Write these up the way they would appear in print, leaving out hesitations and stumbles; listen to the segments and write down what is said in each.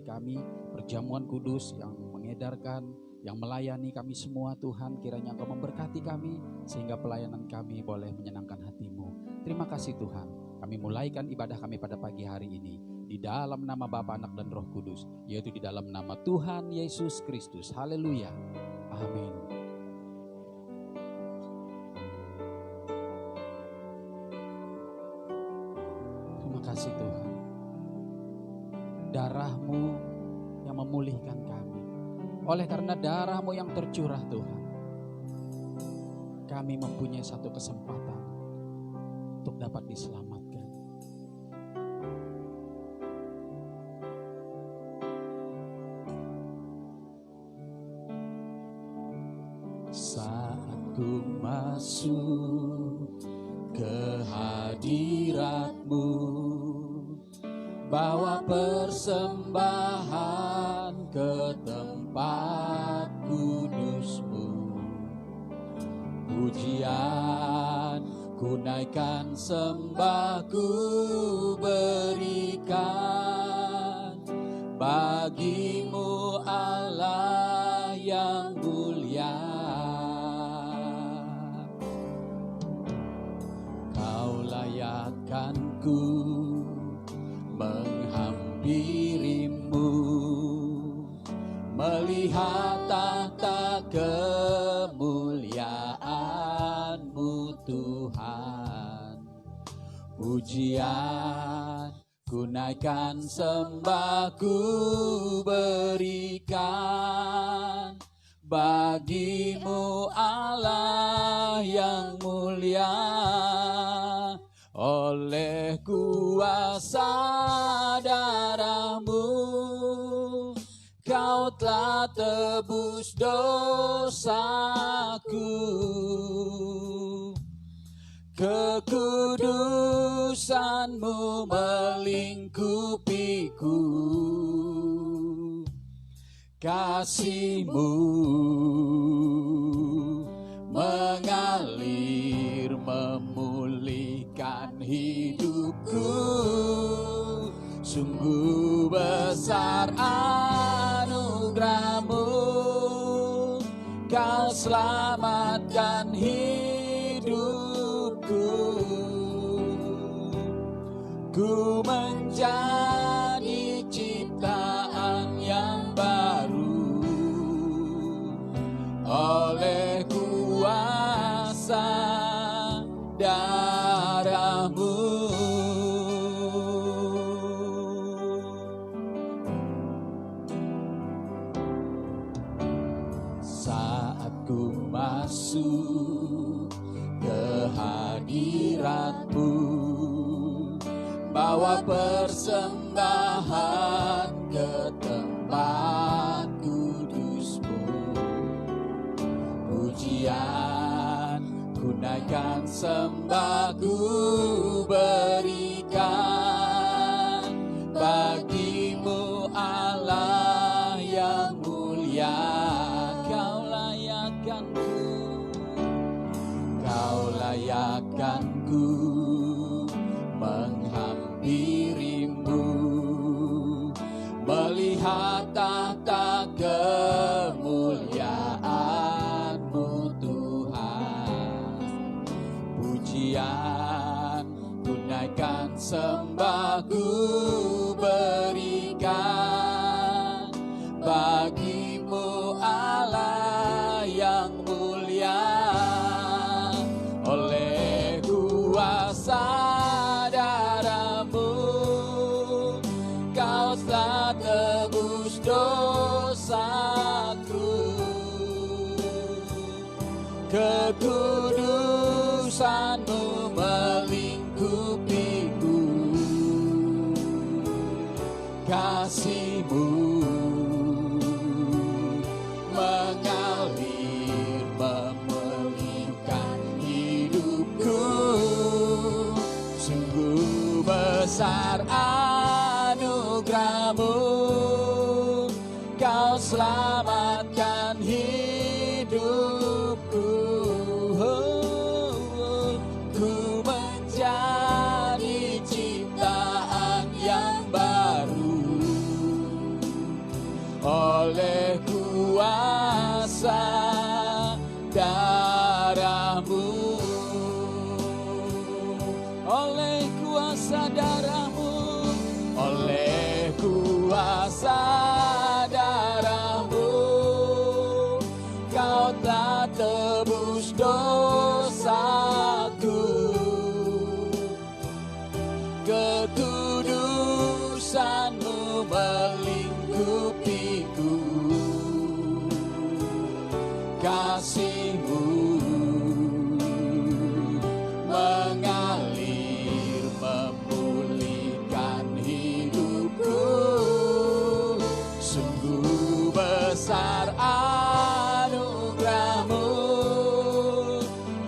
kami, perjamuan kudus yang mengedarkan, yang melayani kami semua Tuhan. Kiranya Engkau memberkati kami sehingga pelayanan kami boleh menyenangkan hati-Mu. Terima kasih Tuhan. Kami mulaikan ibadah kami pada pagi hari ini di dalam nama Bapa, Anak dan Roh Kudus, yaitu di dalam nama Tuhan Yesus Kristus. Haleluya. Amin. Terima kasih Tuhan. Darah-Mu yang memulihkan kami. Oleh karena darah-Mu yang tercurah Tuhan, kami mempunyai satu kesempatan untuk dapat diselamatkan. Saat ku masuk ke hadirat-Mu, bawa persembahan ke tempat kudus-Mu, pujian ku naikkan, sembah ku berikan bagi-Mu Allah yang mulia. Kau layakkan ku menghampiri-Mu, melihat tahta kemuliaan-Mu Tuhan. Pujian ku naikkan, sembah ku berikan bagi-Mu Allah yang mulia. Oleh kuasa darah-Mu, Kau telah tebus dosaku. Kekudusan-Mu melingkupiku, kasih-Mu mengalir memulihkan hidupku. Sungguh besar anugerah-Mu, Kau selamatkan hidupku. Ku menjadi ciptaan yang baru oleh kuasa darah-Mu. Saat ku masuk ke hadirat-Mu, bawa persembahan ke tempat kudus-Mu, pujian ku naikkan, sembah ku berikan bagi-Mu Allah yang mulia. Kau layakkan ku menghampiri-Mu, melihat tahta kemuliaan-Mu Tuhan. Pujian ku naikkan, sembah ku berikan bagi-Mu Allah yang mulia. Oleh kuasa darah-Mu, Kau telah tebus dosaku. Kekudusan-Mu melingkupiku, kasih-Mu mengalir memulihkan hidupku. Sungguh besar anugerah-Mu, Kau selamatkan hidupku. Ku menjadi ciptaan yang baru oleh kuasa darah-Mu, oleh kuasa darah-Mu, oleh kuasa darah-Mu, Kau telah tebus dosaku, kekudusan-Mu melingkupiku, kasih-Mu mengalir memulihkan hidupku, sungguh besar anugerah-Mu,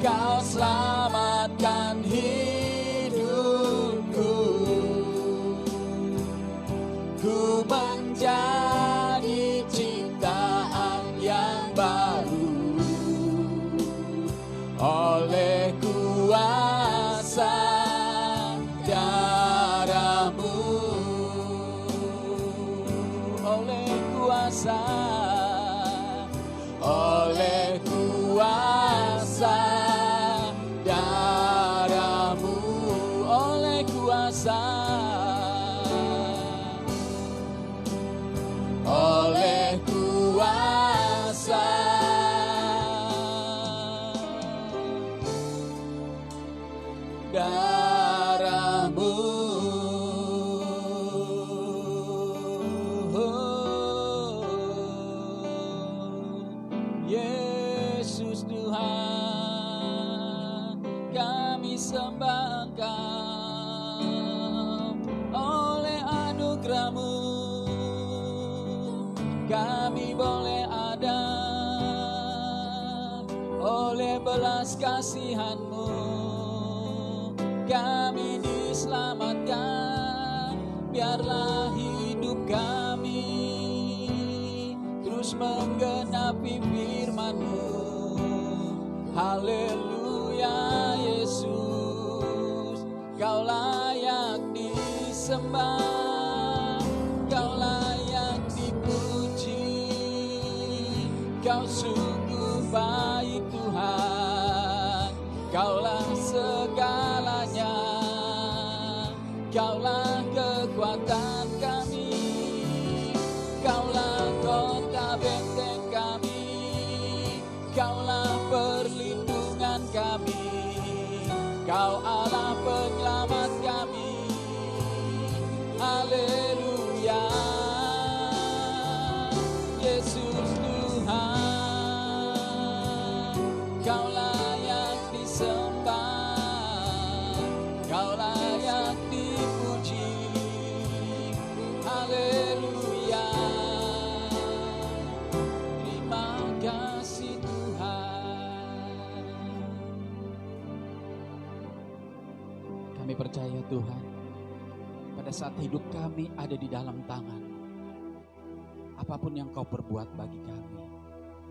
Kau selamatkan hidupku, ku menjadi ciptaan yang baru oleh kuasa darah-Mu, oleh kuasa darah-Mu, oleh kuasa darah-Mu. Yesus Tuhan, kami sembah Engkau, oleh anugerah-Mu kami boleh ada, oleh belas kasihan-Mu kami diselamatkan. Biarlah hidup kami terus menggenapi firman-Mu. Haleluya Yesus, Kau layak disembah, Kau layak dipuji, Kau sungguh baik Tuhan, Kaulah segalanya, Kaulah kekuatan kami, Kaulah kota benteng kami, Kaulah perlindungan kami, Kau Allah penyelamat kami. Haleluya Yesus Tuhan, Kau layak disembah, Kau layak dipuji. Haleluya, terima kasih Tuhan. Kami percaya Tuhan, pada saat hidup kami ada di dalam tangan, apapun yang Kau perbuat bagi kami,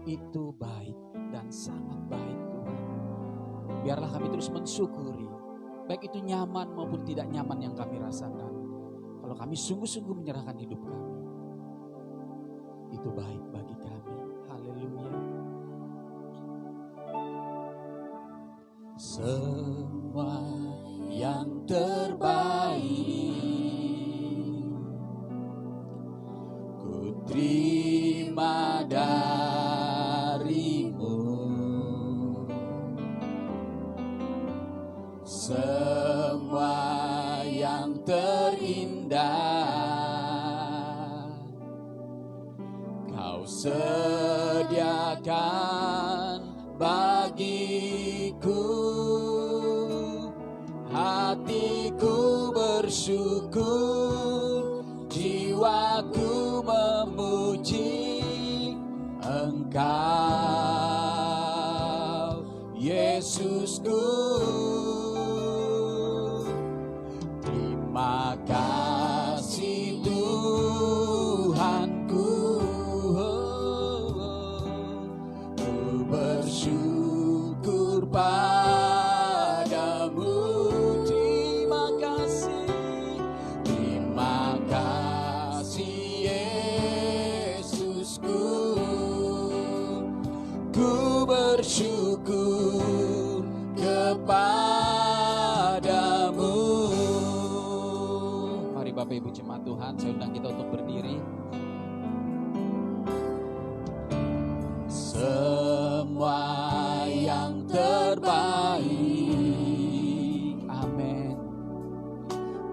itu baik dan sangat baik Tuhan. Biarlah kami terus mensyukuri, baik itu nyaman maupun tidak nyaman yang kami rasakan. Kalau kami sungguh-sungguh menyerahkan hidup kami, itu baik bagi kami. Haleluya. Semua yang terbaik ku terima dari-Mu, semua yang terindah Kau sediakan bagiku. Hatiku bersyukur, jiwaku memuji Engkau, Yesusku. Terima kasih Tuhanku, ku bersyukur padamu. Terima kasih Yesusku. bersyukur kepadamu. Mari Bapak Ibu jemaat Tuhan, saya undang kita untuk berdiri. Semua yang terbaik, amin,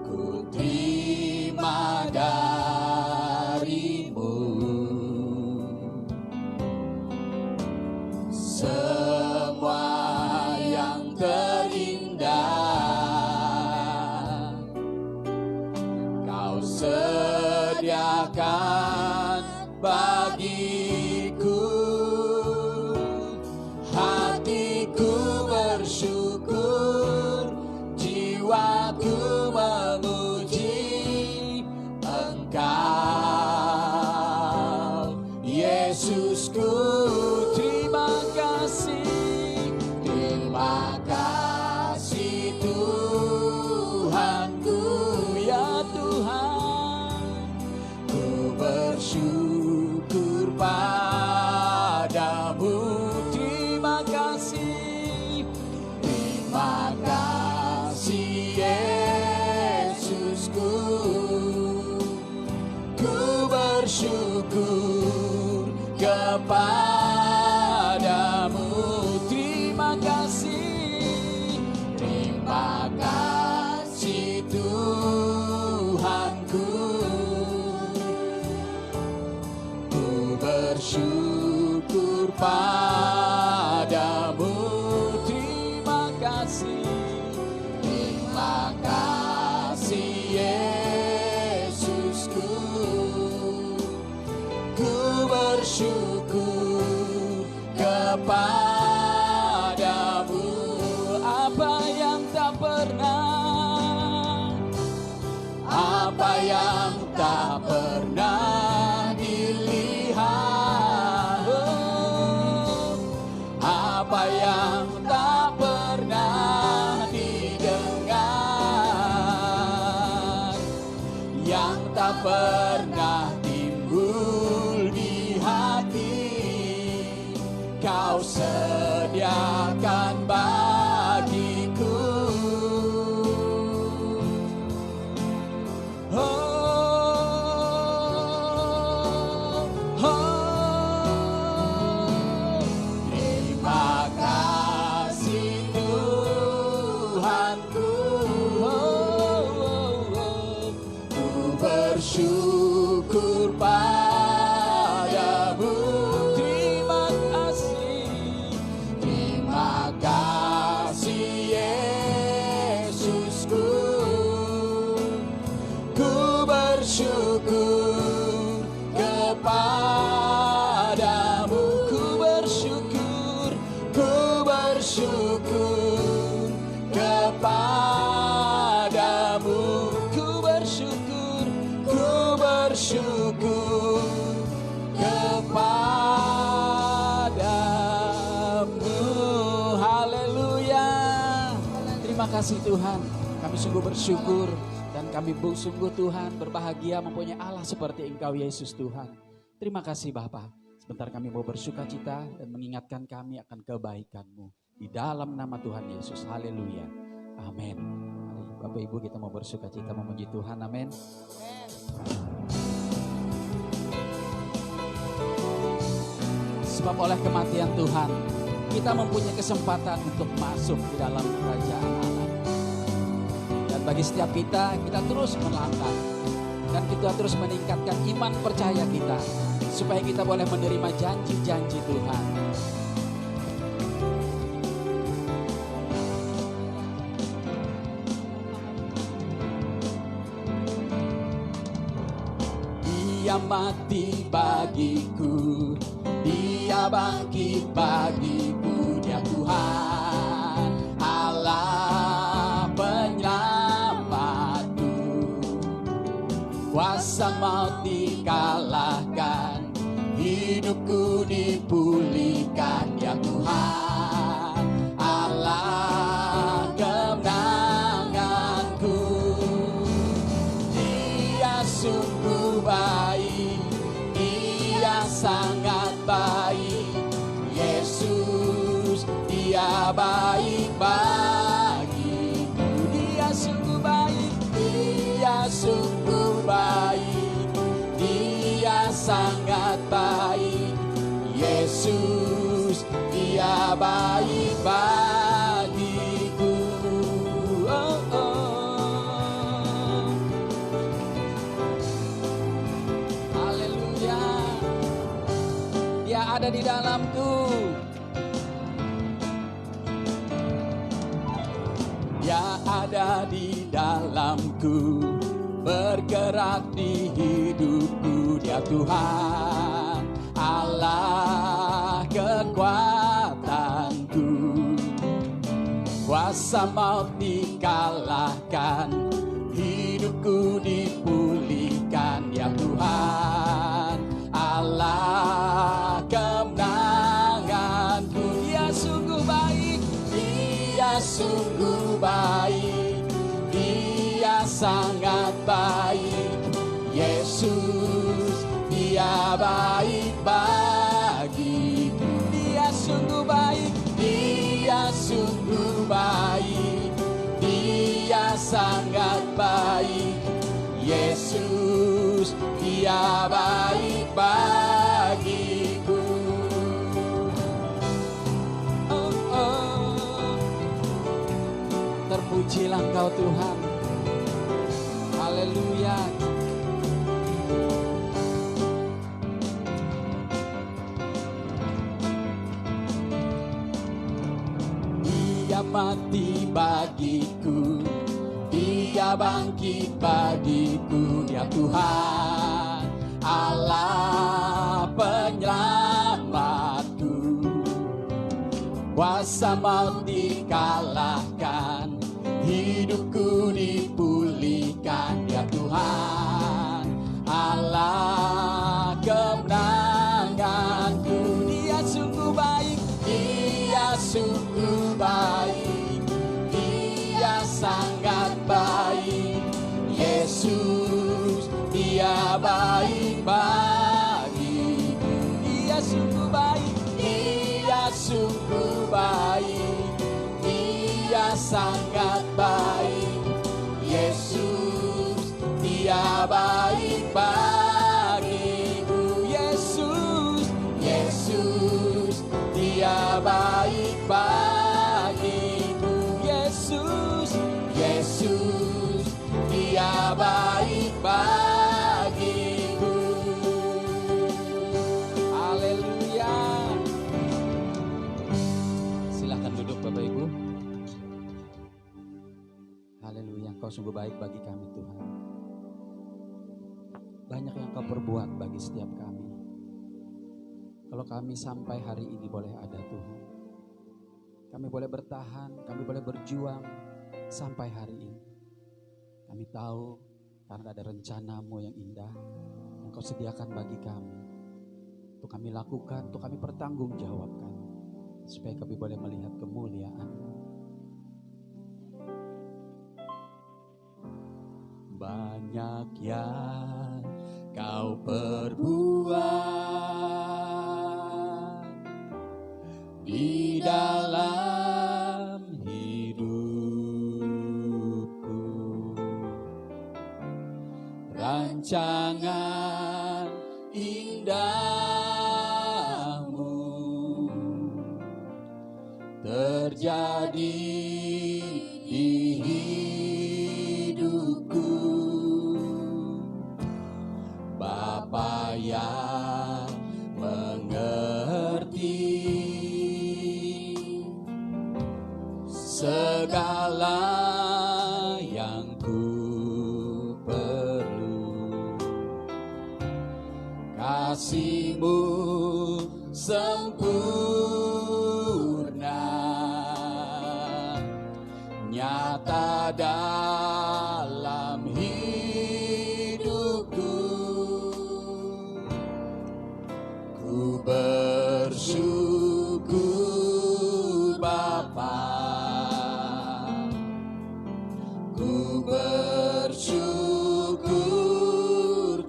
ku terima darimu. Semua yang terindah kau sediakan bagiku. Hatiku bersyukur, jiwaku memuji Engkau, Yesusku. Terima kasih, terima kasih Tuhanku, ya Tuhan. Ku bersyukur padamu. Terima kasih, terima kasih Yesusku. Ku bersyukur kepadamu. Terima kasih, terima kasih Tuhanku. Ku bersyukur padamu. Terima kasih, terima kasih Yesusku. Ku bersyukur kepadamu. Apa yang tak pernah, apa yang tak pernah dilihat, apa yang tak pernah didengar, yang tak pernah timbul di hati, kau sediakan bagiku. Terima kasih Tuhanku. Ku bersyukur padamu. Terima kasih, terima kasih Yesusku. Ku bersyukur kepadamu. Ku bersyukur, ku bersyukur kepadamu. Ku bersyukur, ku bersyukur kepadamu. Haleluya. Terima kasih Tuhan, kami sungguh bersyukur dan kami sungguh Tuhan berbahagia mempunyai Allah seperti Engkau Yesus Tuhan. Terima kasih Bapa. Sebentar kami mau bersukacita dan mengingatkan kami akan kebaikan-Mu di dalam nama Tuhan Yesus. Haleluya. Amin. Mari Bapak Ibu kita mau bersukacita memuji Tuhan. Amin. Sebab oleh kematian Tuhan kita mempunyai kesempatan untuk masuk di dalam kerajaan Allah. Dan bagi setiap kita terus melangkah dan kita terus meningkatkan iman percaya kita supaya kita boleh menerima janji-janji Tuhan. Dia mati bagiku, Dia bangkit bagiku, Dia Tuhan Allah penyelamatku. Kuasa maut dikalahkan, hidupku dipulihkan, Dia Tuhan Allah kemenanganku. Dia sungguh baik, Dia sangat baik, Yesus sangat baik. Yesus, Dia baik bagiku. Oh, oh. Haleluya. Dia ada di dalamku. Dia ada di dalamku, bergerak di hidupku. Dia Tuhan, Allah kekuatanku. Kuasa maut dikalahkan, hidupku dipulihkan. Dia Tuhan, Allah kemenanganku. Dia sungguh baik, Dia sungguh baik, Dia sangat baik. Yesus, Dia baik bagiku. Dia sungguh baik, Dia sungguh baik, Dia sangat baik. Yesus, Dia baik bagiku. Oh, oh. Terpujilah Engkau Tuhan. Haleluya. Dia mati bagiku, Dia bangkit bagiku. Dia Tuhan, Allah penyelamatku. Kuasa maut dikalahkan, hidupku dipulihkan. Dia Tuhan, Allah kemenanganku. Dia sungguh baik, Dia sungguh baik, Dia sangat baik. Yesus, Dia baik bagiku. Dia sungguh baik, Dia sungguh baik, Dia sangat baik. Yesus, Dia baik bagiku. Yesus, Yesus, Dia baik bagiku. Yesus, Yesus, Dia baik bagiku. Haleluya. Silahkan duduk Bapak Ibu. Haleluya, Engkau sungguh baik bagi kami Tuhan. Banyak yang Kau perbuat bagi setiap kami. Kalau kami sampai hari ini boleh ada Tuhan, kami boleh bertahan, kami boleh berjuang sampai hari ini. Kami tahu karena ada rencana-Mu yang indah yang Kau sediakan bagi kami. Untuk kami lakukan, untuk kami pertanggungjawabkan, supaya kami boleh melihat kemuliaan-Mu. Banyak yang Kau perbuat di dalam hidupku. Rancangan indahmu terjadi di hidupku. Bapa yang mengerti segala yang ku perlu, kasih-Mu sempurna, nyata dalam hidupku. Ku bersyukur Bapa, ku bersyukur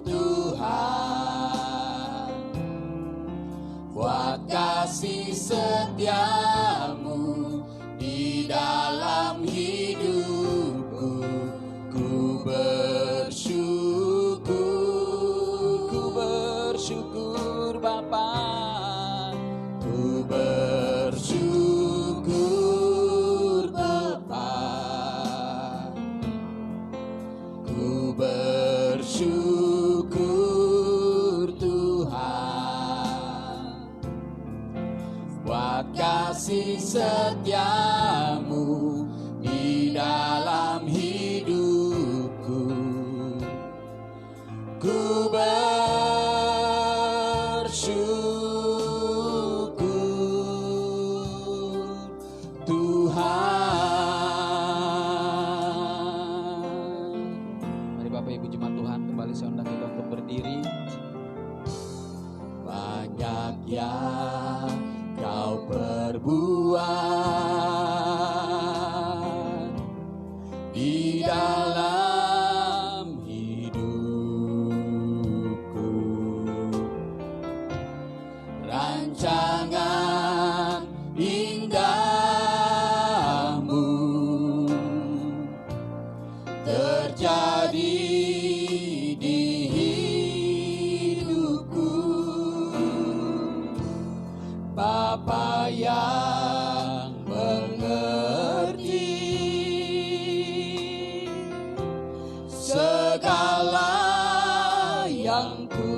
Tuhan, buat kasih setia-Mu di dalam hidupku. Ku bersyukur kasih setiamu di dalam hidupku. Ku bersyukur Tuhan. Mari Bapak Ibu jemaat Tuhan, kembali saya undang kita untuk berdiri. Banyak yang kau perbuat di dalam hidupku, rancangan indahmu terjadi di hidupku. Bapa yang mengerti segala yang ku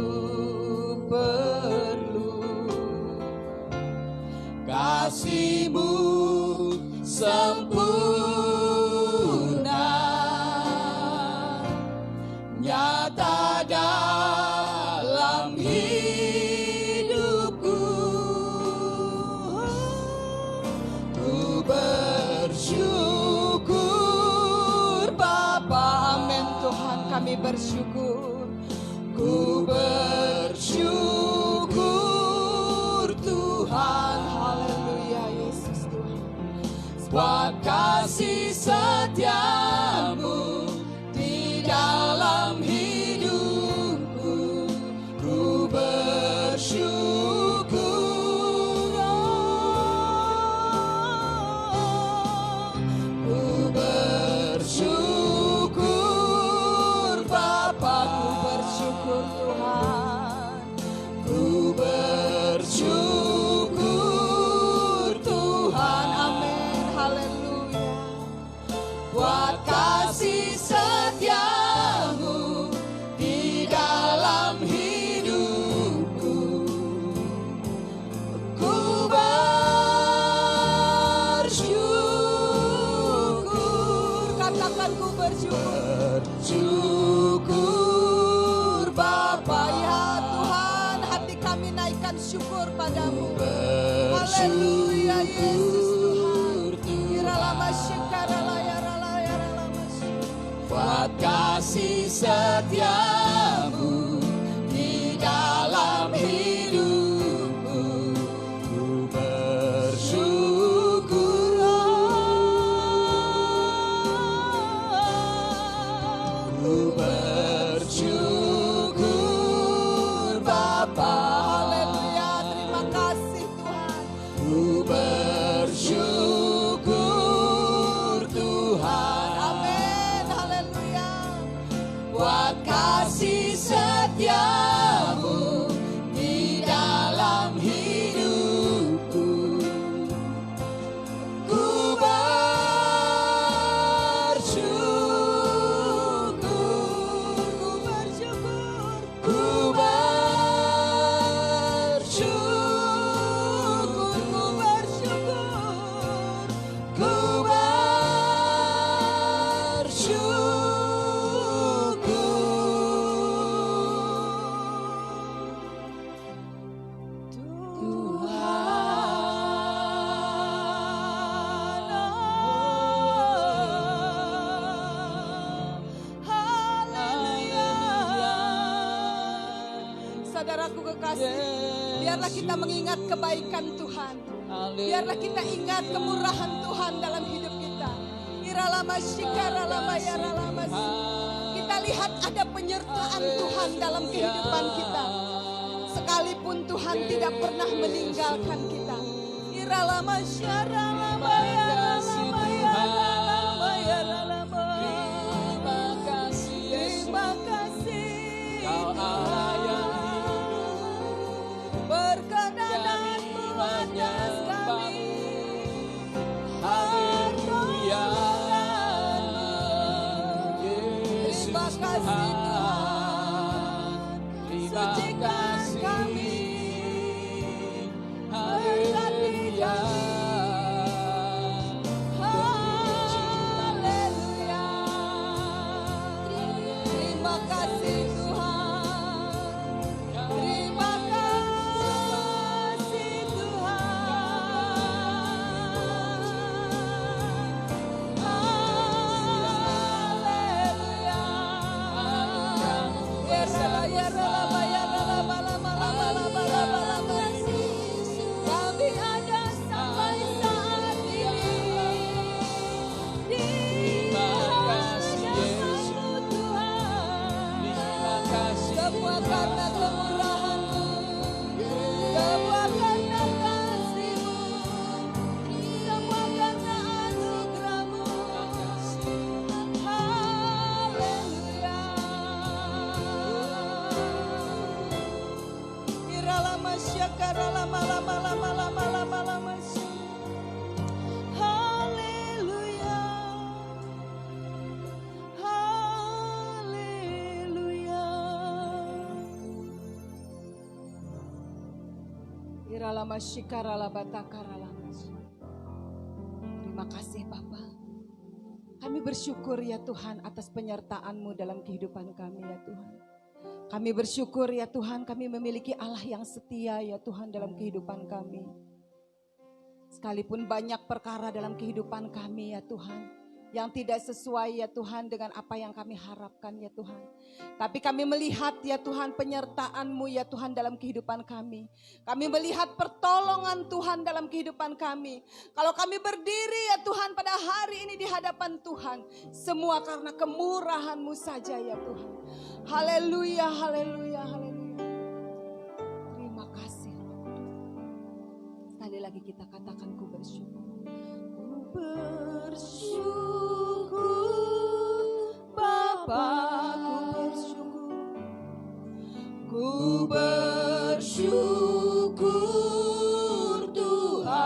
perlu, kasih-Mu sempurna nyata dalam hidupku. Ku bersyukur Bapa, amin Tuhan, kami bersyukur. Ku bersyukur Tuhan, haleluya Yesus Tuhan, buat kasih setiamu di dalam hidupku. Ku bersyukur, ku bersyukur Bapa, ku bersyukur Tuhan, ku bersyukur Tuhan, amin, haleluya, buat kasih setiamu di dalam hidupku. Ku bersyukur, katakan ku bersyukur. Bersyukur Bapa, ya Tuhan, hati kami naikkan syukur padamu. Haleluya Yesus Tuhan. Iralama syikara yarala yaralama syikara. Buat kasih setiamu di dalam hidupku. Ku bersyukur, ku bersyukur Bapa, haleluya, terima kasih Tuhan. Ku bersyukur Tuhan, amin, haleluya, buat kasih setiamu di dalam hidupku. Ku bersyukur, ku bersyukur, ku bersyukur, ku bersyukur, ku Saudaraku kekasih, biarlah kita mengingat kebaikan Tuhan. Biarlah kita ingat kemurahan Tuhan dalam hidup kita. Iralama shikaralama yaralama. Kita lihat ada penyertaan Tuhan dalam kehidupan kita. Sekalipun Tuhan tidak pernah meninggalkan kita. Iralama syaralama yaralama yaralama yaralama. Terima kasih Yesus. Terima kasih. Kau Allah yang berkenan-Mu atas kami. Haleluya. Yesus Tuhan. Terima kasih kami. Haleluya. Haleluya, haleluya. Iralama shikarala batakarala. Terima kasih Bapa. Kami bersyukur ya Tuhan atas penyertaan-Mu dalam kehidupan kami ya Tuhan. Kami bersyukur ya Tuhan, kami memiliki Allah yang setia ya Tuhan dalam kehidupan kami. Sekalipun banyak perkara dalam kehidupan kami ya Tuhan, yang tidak sesuai ya Tuhan dengan apa yang kami harapkan ya Tuhan. Tapi kami melihat ya Tuhan penyertaan-Mu ya Tuhan dalam kehidupan kami. Kami melihat pertolongan Tuhan dalam kehidupan kami. Kalau kami berdiri ya Tuhan pada hari ini di hadapan Tuhan, semua karena kemurahan-Mu saja ya Tuhan. Haleluya, haleluya, haleluya. Terima kasih. Sekali lagi kita katakan ku bersyukur. Ku bersyukur Bapa, ku bersyukur Tuhan,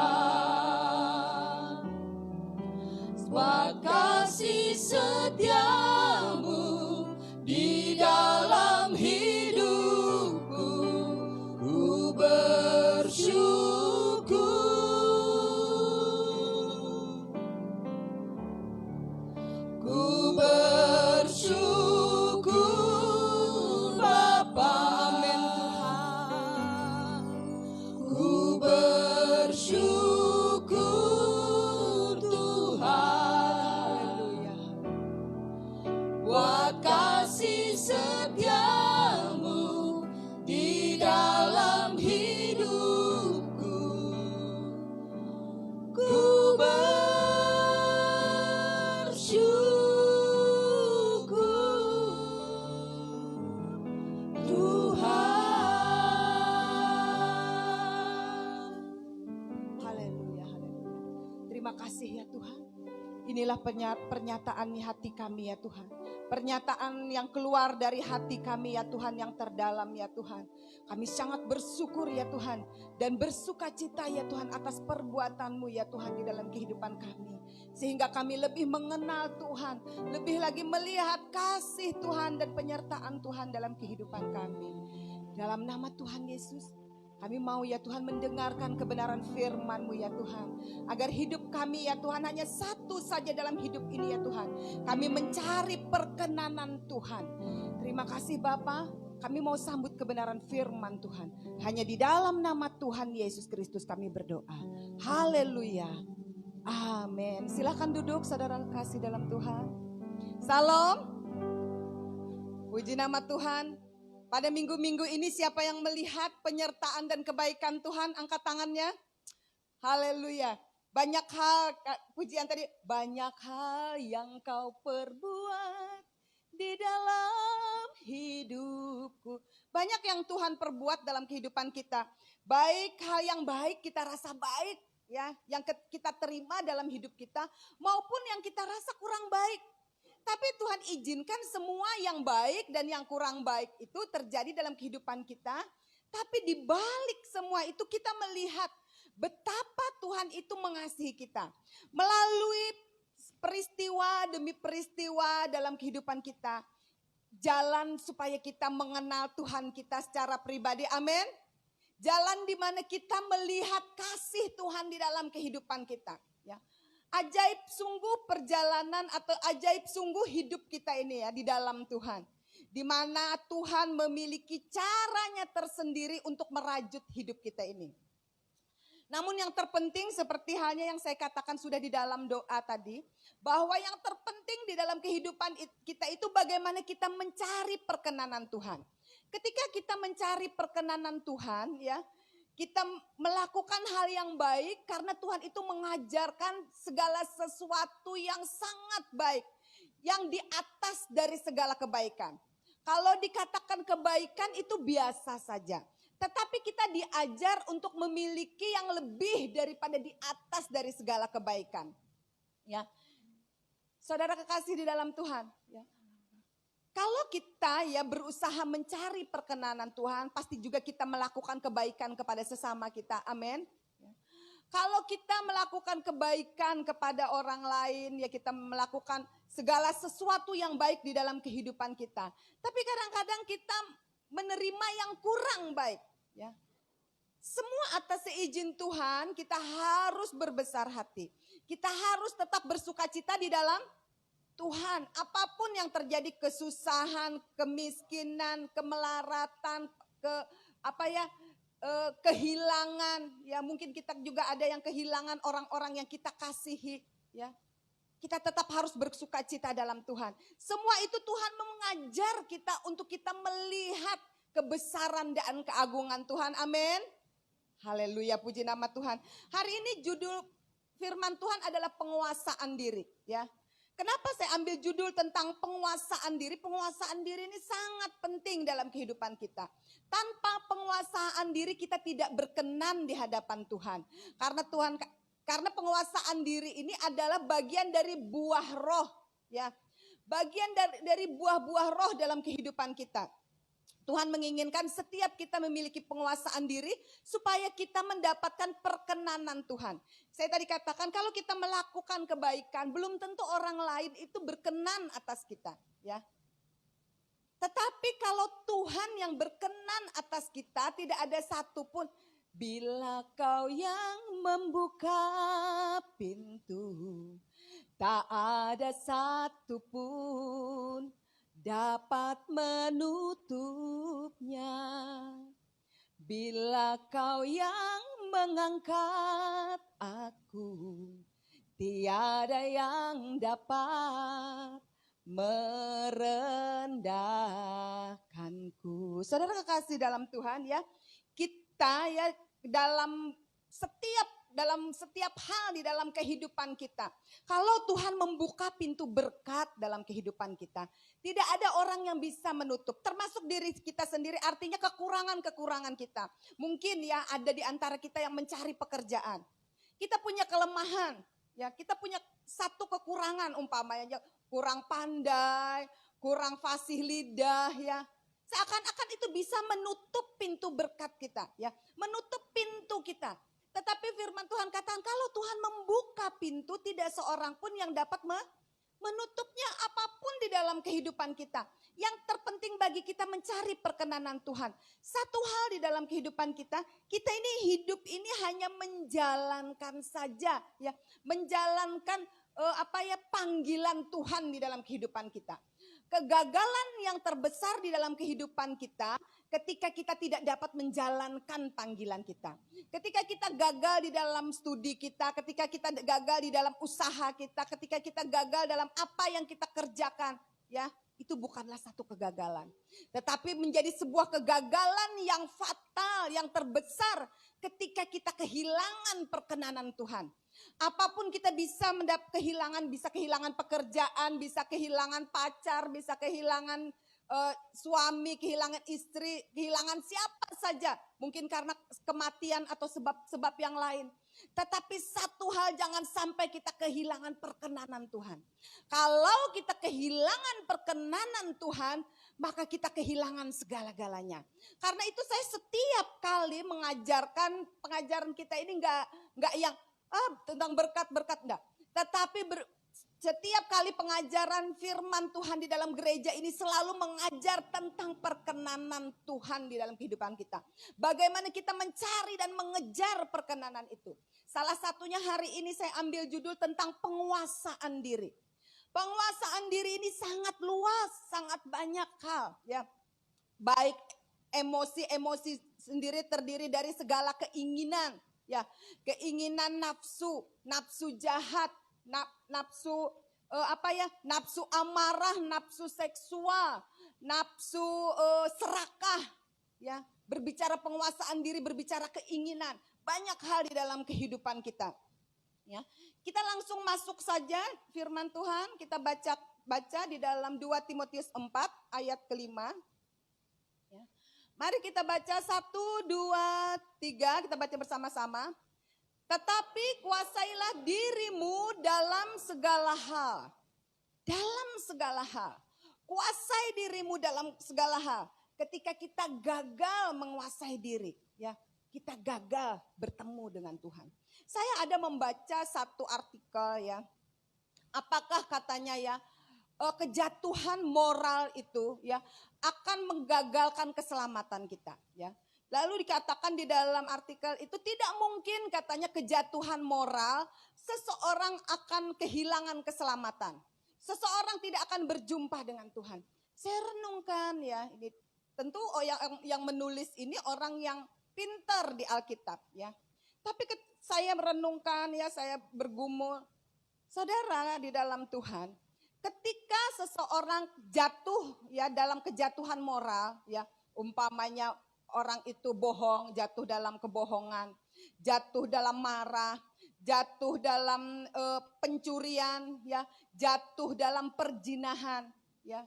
buat kasih setia-Mu di dalam hidupku. Ku bersyukur, ku bersyukur Bapa, amin Tuhan. Ku bersyukur Tuhan, haleluya, buat kasih setia-Mu di dalam hidupku. Ku bersyukur Tuhan. Haleluya, haleluya. Terima kasih ya Tuhan. Inilah pernyataan hati kami ya Tuhan. Pernyataan yang keluar dari hati kami ya Tuhan, yang terdalam ya Tuhan. Kami sangat bersyukur ya Tuhan, dan bersuka cita ya Tuhan atas perbuatan-Mu ya Tuhan di dalam kehidupan kami. Sehingga kami lebih mengenal Tuhan, lebih lagi melihat kasih Tuhan dan penyertaan Tuhan dalam kehidupan kami. Dalam nama Tuhan Yesus, kami mau ya Tuhan mendengarkan kebenaran firman-Mu ya Tuhan. Agar hidup kami ya Tuhan hanya satu saja dalam hidup ini ya Tuhan. Kami mencari perkenanan Tuhan. Terima kasih Bapa. Kami mau sambut kebenaran firman Tuhan. Hanya di dalam nama Tuhan Yesus Kristus kami berdoa. Haleluya. Amin. Silakan duduk saudara kasih dalam Tuhan. Salam. Puji nama Tuhan. Pada minggu-minggu ini siapa yang melihat penyertaan dan kebaikan Tuhan? Angkat tangannya. Haleluya. Banyak hal, pujian tadi, banyak hal yang Kau perbuat di dalam hidupku. Banyak yang Tuhan perbuat dalam kehidupan kita. Baik hal yang baik kita rasa baik ya, yang kita terima dalam hidup kita, maupun yang kita rasa kurang baik. Tapi Tuhan izinkan semua yang baik dan yang kurang baik itu terjadi dalam kehidupan kita. Tapi di balik semua itu kita melihat betapa Tuhan itu mengasihi kita. Melalui peristiwa demi peristiwa dalam kehidupan kita. Jalan supaya kita mengenal Tuhan kita secara pribadi, amin. Jalan di mana kita melihat kasih Tuhan di dalam kehidupan kita. Ya. Ajaib sungguh perjalanan atau ajaib sungguh hidup kita ini ya di dalam Tuhan. Di mana Tuhan memiliki caranya tersendiri untuk merajut hidup kita ini. Namun yang terpenting seperti halnya yang saya katakan sudah di dalam doa tadi. Bahwa yang terpenting di dalam kehidupan kita itu bagaimana kita mencari perkenanan Tuhan. Ketika kita mencari perkenanan Tuhan ya. Kita melakukan hal yang baik karena Tuhan itu mengajarkan segala sesuatu yang sangat baik. Yang di atas dari segala kebaikan. Kalau dikatakan kebaikan itu biasa saja. Tetapi kita diajar untuk memiliki yang lebih daripada di atas dari segala kebaikan. Ya, saudara kekasih di dalam Tuhan. Ya. Kalau kita ya berusaha mencari perkenanan Tuhan, pasti juga kita melakukan kebaikan kepada sesama kita. Amin. Kalau kita melakukan kebaikan kepada orang lain, ya kita melakukan segala sesuatu yang baik di dalam kehidupan kita. Tapi kadang-kadang kita menerima yang kurang baik. Ya. Semua atas seizin Tuhan, kita harus berbesar hati. Kita harus tetap bersukacita di dalam Tuhan. Apapun yang terjadi, kesusahan, kemiskinan, kemelaratan, kehilangan, ya mungkin kita juga ada yang kehilangan orang-orang yang kita kasihi, ya. Kita tetap harus bersukacita dalam Tuhan. Semua itu Tuhan mengajar kita untuk kita melihat kebesaran dan keagungan Tuhan. Amin. Haleluya, puji nama Tuhan. Hari ini judul firman Tuhan adalah penguasaan diri, ya. Kenapa saya ambil judul tentang penguasaan diri? Penguasaan diri ini sangat penting dalam kehidupan kita. Tanpa penguasaan diri kita tidak berkenan di hadapan Tuhan. Karena penguasaan diri ini adalah bagian dari buah roh, ya. Bagian dari buah-buah roh dalam kehidupan kita. Tuhan menginginkan setiap kita memiliki penguasaan diri supaya kita mendapatkan perkenanan Tuhan. Saya tadi katakan kalau kita melakukan kebaikan belum tentu orang lain itu berkenan atas kita, ya. Tetapi kalau Tuhan yang berkenan atas kita, tidak ada satupun. Bila kau yang membuka pintu, tak ada satupun dapat menutupnya. Bila kau yang mengangkat aku, tiada yang dapat merendahkanku. Saudara kekasih dalam Tuhan, ya, kita ya dalam setiap hal di dalam kehidupan kita. Kalau Tuhan membuka pintu berkat dalam kehidupan kita, tidak ada orang yang bisa menutup, termasuk diri kita sendiri, artinya kekurangan-kekurangan kita. Mungkin ya ada di antara kita yang mencari pekerjaan. Kita punya kelemahan, ya kita punya satu kekurangan umpamanya, kurang pandai, kurang fasih lidah, ya. Seakan-akan itu bisa menutup pintu berkat kita, ya, menutup pintu kita. Tetapi firman Tuhan katakan kalau Tuhan membuka pintu, tidak seorang pun yang dapat menutupnya. Apapun di dalam kehidupan kita. Yang terpenting bagi kita mencari perkenanan Tuhan. Satu hal di dalam kehidupan kita ini hidup ini hanya menjalankan saja, ya, menjalankan panggilan Tuhan di dalam kehidupan kita. Kegagalan yang terbesar di dalam kehidupan kita ketika kita tidak dapat menjalankan panggilan kita. Ketika kita gagal di dalam studi kita, ketika kita gagal di dalam usaha kita, ketika kita gagal dalam apa yang kita kerjakan, ya, itu bukanlah satu kegagalan. Tetapi menjadi sebuah kegagalan yang fatal, yang terbesar ketika kita kehilangan perkenanan Tuhan. Apapun kita bisa bisa kehilangan pekerjaan, bisa kehilangan pacar, bisa kehilangan suami, kehilangan istri, kehilangan siapa saja. Mungkin karena kematian atau sebab-sebab yang lain. Tetapi satu hal, jangan sampai kita kehilangan perkenanan Tuhan. Kalau kita kehilangan perkenanan Tuhan, maka kita kehilangan segala-galanya. Karena itu saya setiap kali mengajarkan, pengajaran kita ini enggak yang tentang berkat-berkat, enggak. Tetapi setiap kali pengajaran firman Tuhan di dalam gereja ini selalu mengajar tentang perkenanan Tuhan di dalam kehidupan kita. Bagaimana kita mencari dan mengejar perkenanan itu. Salah satunya hari ini saya ambil judul tentang penguasaan diri. Penguasaan diri ini sangat luas, sangat banyak hal, ya. Baik emosi sendiri terdiri dari segala keinginan, ya, keinginan nafsu jahat, nafsu amarah, nafsu seksual, nafsu serakah, ya. Berbicara penguasaan diri, berbicara keinginan, banyak hal di dalam kehidupan kita, ya. Kita langsung masuk saja firman Tuhan, kita baca di dalam 2 Timotius 4 ayat ke-5. Ya. Mari kita baca 1, 2, 3, kita baca bersama-sama. Tetapi kuasailah dirimu dalam segala hal. Dalam segala hal. Kuasai dirimu dalam segala hal. Ketika kita gagal menguasai diri, ya, kita gagal bertemu dengan Tuhan. Saya ada membaca satu artikel, ya. Apakah katanya, ya, kejatuhan moral itu, ya, akan menggagalkan keselamatan kita, ya. Lalu dikatakan di dalam artikel itu tidak mungkin katanya kejatuhan moral seseorang akan kehilangan keselamatan. Seseorang tidak akan berjumpa dengan Tuhan. Saya renungkan, ya, ini tentu yang menulis ini orang yang pintar di Alkitab, ya. Tapi saya merenungkan, ya, saya bergumul, saudara di dalam Tuhan, ketika seseorang jatuh, ya, dalam kejatuhan moral, ya, umpamanya orang itu bohong, jatuh dalam kebohongan, jatuh dalam marah, jatuh dalam pencurian, ya, jatuh dalam perzinahan, ya.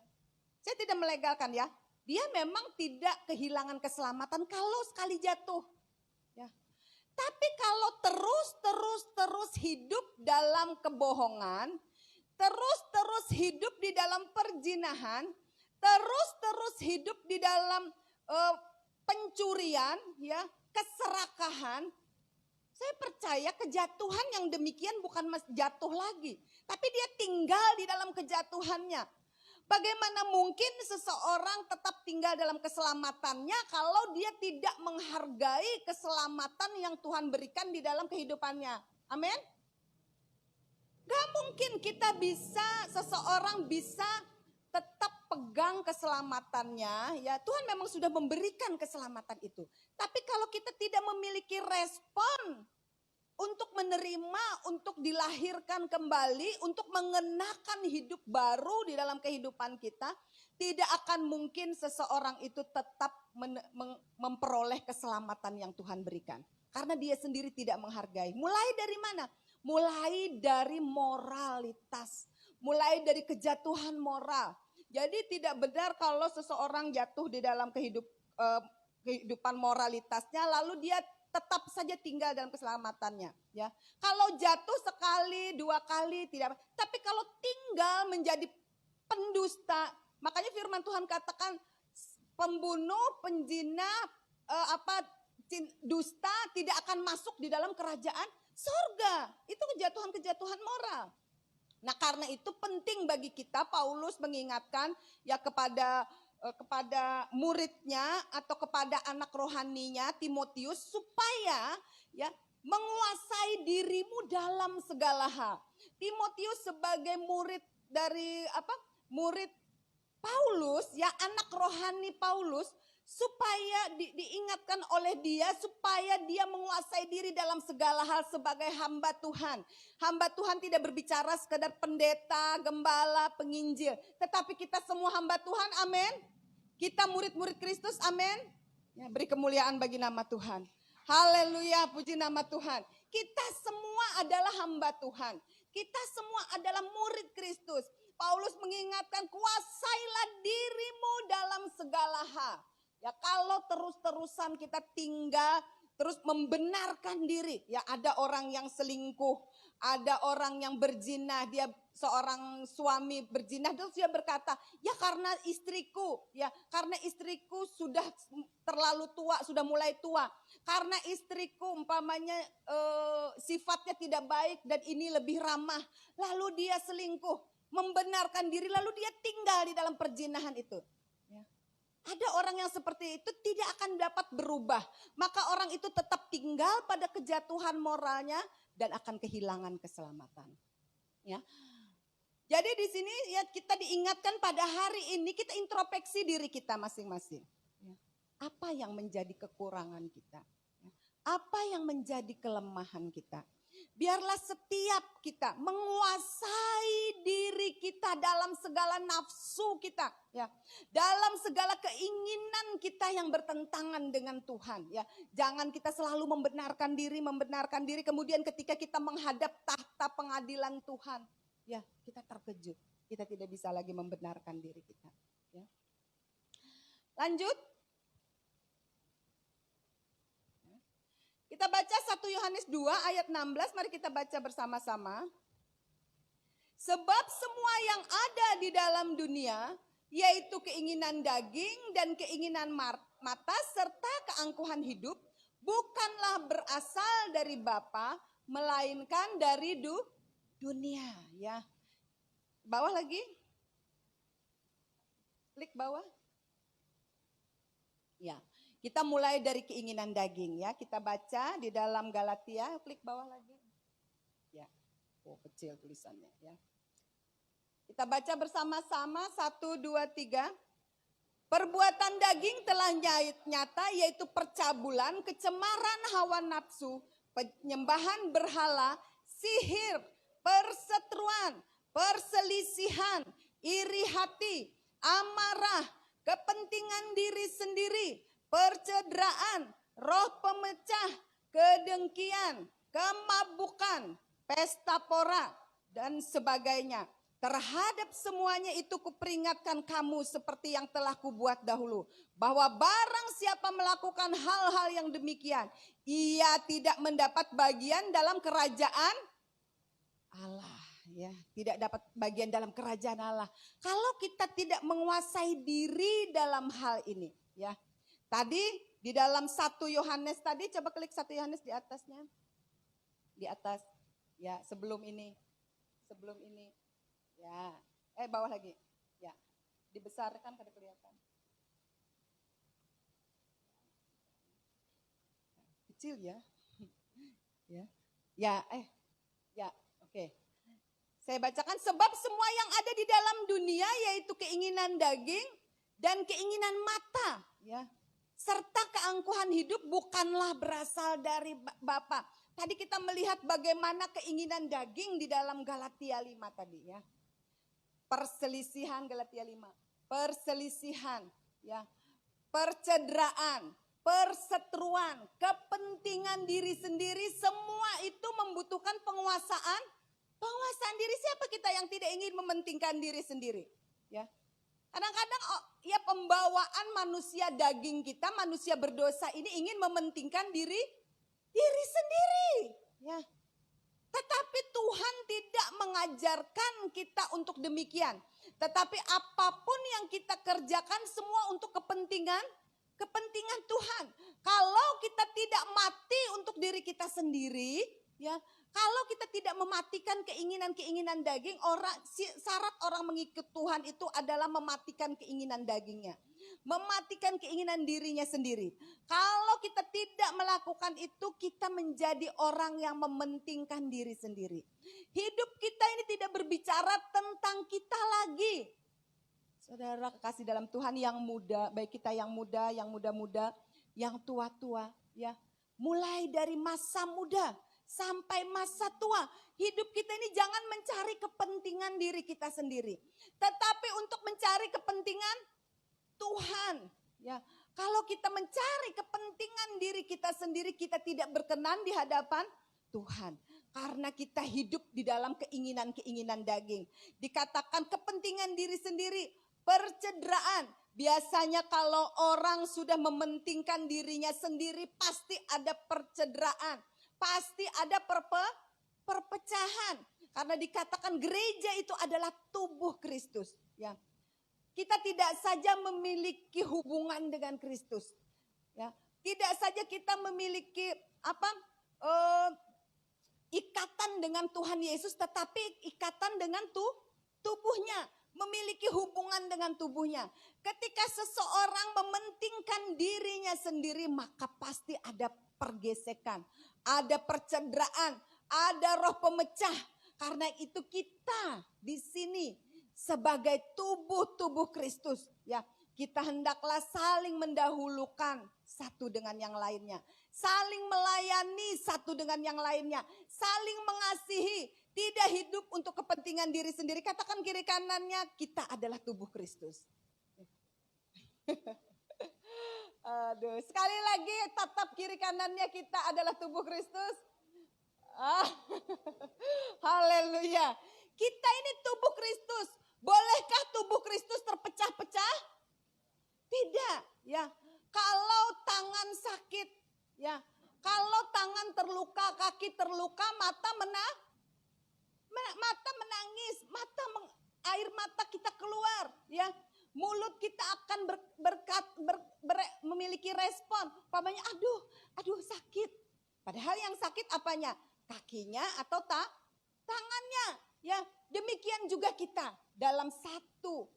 Saya tidak melegalkan, ya. Dia memang tidak kehilangan keselamatan kalau sekali jatuh, ya. Tapi kalau terus hidup dalam kebohongan, terus hidup di dalam perzinahan, terus hidup di dalam pencurian, ya, keserakahan, saya percaya kejatuhan yang demikian bukan jatuh lagi, tapi dia tinggal di dalam kejatuhannya. Bagaimana mungkin seseorang tetap tinggal dalam keselamatannya kalau dia tidak menghargai keselamatan yang Tuhan berikan di dalam kehidupannya? Amin. Gak mungkin seseorang bisa tetap pegang keselamatannya, ya. Tuhan memang sudah memberikan keselamatan itu. Tapi kalau kita tidak memiliki respon untuk menerima, untuk dilahirkan kembali, untuk mengenakan hidup baru di dalam kehidupan kita, tidak akan mungkin seseorang itu tetap memperoleh keselamatan yang Tuhan berikan. Karena dia sendiri tidak menghargai. Mulai dari mana? Mulai dari moralitas, mulai dari kejatuhan moral. Jadi tidak benar kalau seseorang jatuh di dalam kehidupan moralitasnya lalu dia tetap saja tinggal dalam keselamatannya, ya. Kalau jatuh sekali, 2 kali tidak, tapi kalau tinggal menjadi pendusta, makanya firman Tuhan katakan pembunuh, penjina, dusta tidak akan masuk di dalam kerajaan surga. Itu kejatuhan-kejatuhan moral. Nah, karena itu penting bagi kita, Paulus mengingatkan, ya, kepada muridnya atau kepada anak rohaninya Timotius supaya, ya, menguasai dirimu dalam segala hal. Timotius sebagai murid murid Paulus, ya, anak rohani Paulus, supaya diingatkan oleh dia supaya dia menguasai diri dalam segala hal sebagai hamba Tuhan. Hamba Tuhan tidak berbicara sekedar pendeta, gembala, penginjil, tetapi kita semua hamba Tuhan, amin. Kita murid-murid Kristus, amin. Ya, beri kemuliaan bagi nama Tuhan. Haleluya, puji nama Tuhan. Kita semua adalah hamba Tuhan. Kita semua adalah murid Kristus. Paulus mengingatkan, kuasailah dirimu dalam segala hal. Ya, kalau terus-terusan kita tinggal terus membenarkan diri, ya, ada orang yang selingkuh, ada orang yang berzina, dia seorang suami berzina, terus dia berkata, ya karena istriku sudah terlalu tua, sudah mulai tua, karena istriku umpamanya sifatnya tidak baik dan ini lebih ramah, lalu dia selingkuh, membenarkan diri, lalu dia tinggal di dalam perzinahan itu. Ada orang yang seperti itu tidak akan dapat berubah. Maka orang itu tetap tinggal pada kejatuhan moralnya dan akan kehilangan keselamatan. Ya. Jadi di sini, ya, kita diingatkan pada hari ini kita introspeksi diri kita masing-masing. Ya. Apa yang menjadi kekurangan kita? Ya. Apa yang menjadi kelemahan kita? Biarlah setiap kita menguasai diri kita dalam segala nafsu kita, ya, dalam segala keinginan kita yang bertentangan dengan Tuhan, ya. Jangan kita selalu membenarkan diri, kemudian ketika kita menghadap tahta pengadilan Tuhan, ya, kita terkejut, kita tidak bisa lagi membenarkan diri kita, ya. Lanjut. Kita baca 1 Yohanes 2 ayat 16, mari kita baca bersama-sama. Sebab semua yang ada di dalam dunia, yaitu keinginan daging dan keinginan mata serta keangkuhan hidup, bukanlah berasal dari Bapa, melainkan dari dunia. Ya, bawah lagi, klik bawah. Ya, kita mulai dari keinginan daging ya. Kita baca di dalam Galatia, klik bawah lagi. Ya, oh kecil tulisannya ya. Kita baca bersama-sama 1, 2, 3. Perbuatan daging telah nyata yaitu percabulan, kecemaran hawa nafsu, penyembahan berhala, sihir, perseteruan, perselisihan, iri hati, amarah, kepentingan diri sendiri, percederaan, roh pemecah, kedengkian, kemabukan, pesta pora, dan sebagainya. Terhadap semuanya itu kuperingatkan kamu seperti yang telah kubuat dahulu. Bahwa barang siapa melakukan hal-hal yang demikian, ia tidak mendapat bagian dalam kerajaan Allah. Ya, tidak dapat bagian dalam kerajaan Allah. Kalau kita tidak menguasai diri dalam hal ini. Ya, tadi di dalam 1 Yohanes tadi, coba klik 1 Yohanes di atasnya. Di atas, ya sebelum ini. Ya, bawah lagi. Ya, dibesarkan kada kelihatan. Kecil ya. Ya, oke. Saya bacakan, sebab semua yang ada di dalam dunia yaitu keinginan daging dan keinginan mata, ya, serta keangkuhan hidup bukanlah berasal dari Bapa. Tadi kita melihat bagaimana keinginan daging di dalam Galatia 5 tadi ya. Perselisihan Galatia 5, perselisihan, ya, percederaan, perseteruan, kepentingan diri sendiri, semua itu membutuhkan penguasaan diri. Siapa kita yang tidak ingin mementingkan diri sendiri? Ya, kadang-kadang ya pembawaan manusia daging kita, manusia berdosa ini ingin mementingkan diri sendiri, ya. Tetapi Tuhan tidak mengajarkan kita untuk demikian. Tetapi apapun yang kita kerjakan semua untuk kepentingan Tuhan. Kalau kita tidak mati untuk diri kita sendiri, ya, kalau kita tidak mematikan keinginan-keinginan daging, syarat orang mengikut Tuhan itu adalah mematikan keinginan dagingnya. Mematikan keinginan dirinya sendiri. Kalau kita tidak melakukan itu, kita menjadi orang yang mementingkan diri sendiri. Hidup kita ini tidak berbicara tentang kita lagi. Saudara kekasih dalam Tuhan yang muda, baik kita yang muda, yang muda-muda, yang tua-tua, ya. Mulai dari masa muda sampai masa tua, hidup kita ini jangan mencari kepentingan diri kita sendiri, tetapi untuk mencari kepentingan Tuhan, ya. Kalau kita mencari kepentingan diri kita sendiri, kita tidak berkenan di hadapan Tuhan. Karena kita hidup di dalam keinginan-keinginan daging. Dikatakan kepentingan diri sendiri, percederaan. Biasanya kalau orang sudah mementingkan dirinya sendiri, pasti ada percederaan. Pasti ada perpecahan. Karena dikatakan gereja itu adalah tubuh Kristus, ya. Kita tidak saja memiliki hubungan dengan Kristus, ya. Tidak saja kita memiliki ikatan dengan Tuhan Yesus, tetapi ikatan dengan tubuhnya, memiliki hubungan dengan tubuhnya. Ketika seseorang mementingkan dirinya sendiri, maka pasti ada pergesekan, ada percederaan, ada roh pemecah. Karena itu kita di sini sebagai tubuh Kristus, ya, kita hendaklah saling mendahulukan satu dengan yang lainnya, saling melayani satu dengan yang lainnya, saling mengasihi, tidak hidup untuk kepentingan diri sendiri. Katakan kiri kanannya, kita adalah tubuh Kristus. Aduh, sekali lagi tatap kiri kanannya, kita adalah tubuh Kristus. Haleluya. Kita ini tubuh Kristus. Bolehkah tubuh Kristus terpecah-pecah? Tidak, ya. Kalau tangan sakit, ya. Kalau tangan terluka, kaki terluka, mata menangis, air mata kita keluar, ya. mulut kita akan memiliki respon. Umpamanya aduh sakit. Padahal yang sakit apanya? Kakinya atau tangannya. Ya, demikian juga kita dalam satu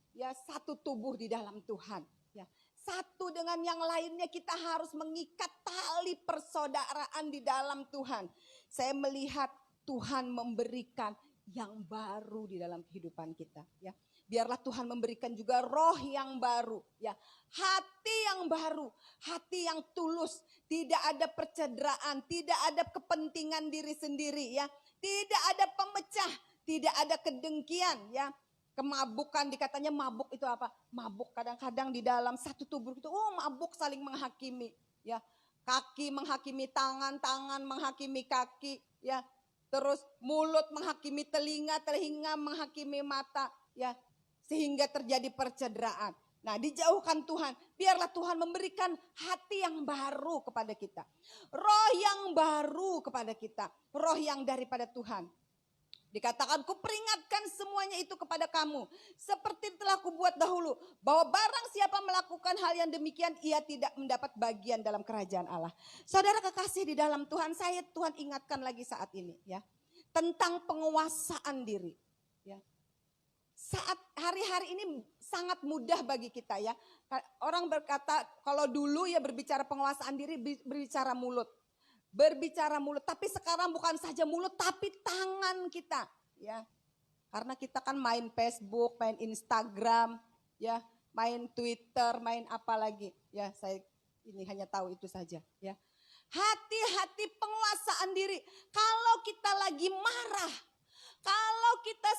tubuh di dalam Tuhan. Ya, satu dengan yang lainnya kita harus mengikat tali persaudaraan di dalam Tuhan. Saya melihat Tuhan memberikan yang baru di dalam kehidupan kita. Ya, biarlah Tuhan memberikan juga roh yang baru. Ya, hati yang baru, hati yang tulus, tidak ada percederaan, tidak ada kepentingan diri sendiri. Ya, tidak ada pemecah, tidak ada kedengkian. Ya, kemabukan, dikatanya mabuk itu apa? Mabuk kadang-kadang di dalam satu tubuh itu, mabuk saling menghakimi. Ya, kaki menghakimi tangan, tangan menghakimi kaki. Ya, terus mulut menghakimi telinga, telinga menghakimi mata. Ya, sehingga terjadi percederaan. Nah, dijauhkan Tuhan. Biarlah Tuhan memberikan hati yang baru kepada kita. Roh yang baru kepada kita. Roh yang daripada Tuhan. Dikatakan, kuperingatkan semuanya itu kepada kamu. Seperti telah kubuat dahulu. Bahwa barang siapa melakukan hal yang demikian, ia tidak mendapat bagian dalam kerajaan Allah. Saudara kekasih di dalam Tuhan, Tuhan ingatkan lagi saat ini. Ya, tentang penguasaan diri. Ya. Saat hari-hari ini sangat mudah bagi kita ya. Orang berkata, kalau dulu ya berbicara penguasaan diri, berbicara mulut. Berbicara mulut, tapi sekarang bukan saja mulut tapi tangan kita, ya. Karena kita kan main Facebook, main Instagram, ya, main Twitter, main apa lagi, ya. Saya ini hanya tahu itu saja, ya. Hati-hati penguasaan diri. Kalau kita lagi marah, kalau kita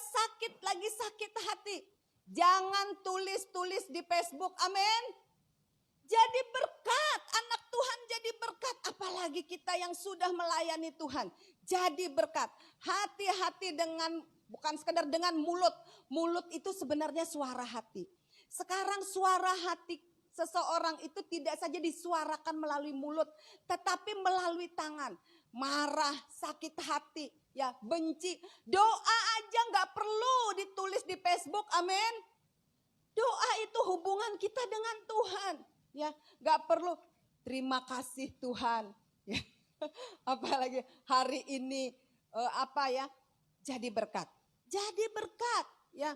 lagi sakit hati, jangan tulis-tulis di Facebook, amin. Jadi berkat, anak Tuhan jadi berkat. Apalagi kita yang sudah melayani Tuhan. Jadi berkat. Hati-hati dengan, bukan sekedar dengan mulut. Mulut itu sebenarnya suara hati. Sekarang suara hati seseorang itu tidak saja disuarakan melalui mulut. Tetapi melalui tangan. Marah, sakit hati, ya benci. Doa aja gak perlu ditulis di Facebook, amin. Doa itu hubungan kita dengan Tuhan. Ya, gak perlu terima kasih Tuhan. Ya, apalagi hari ini jadi berkat. Jadi berkat, ya.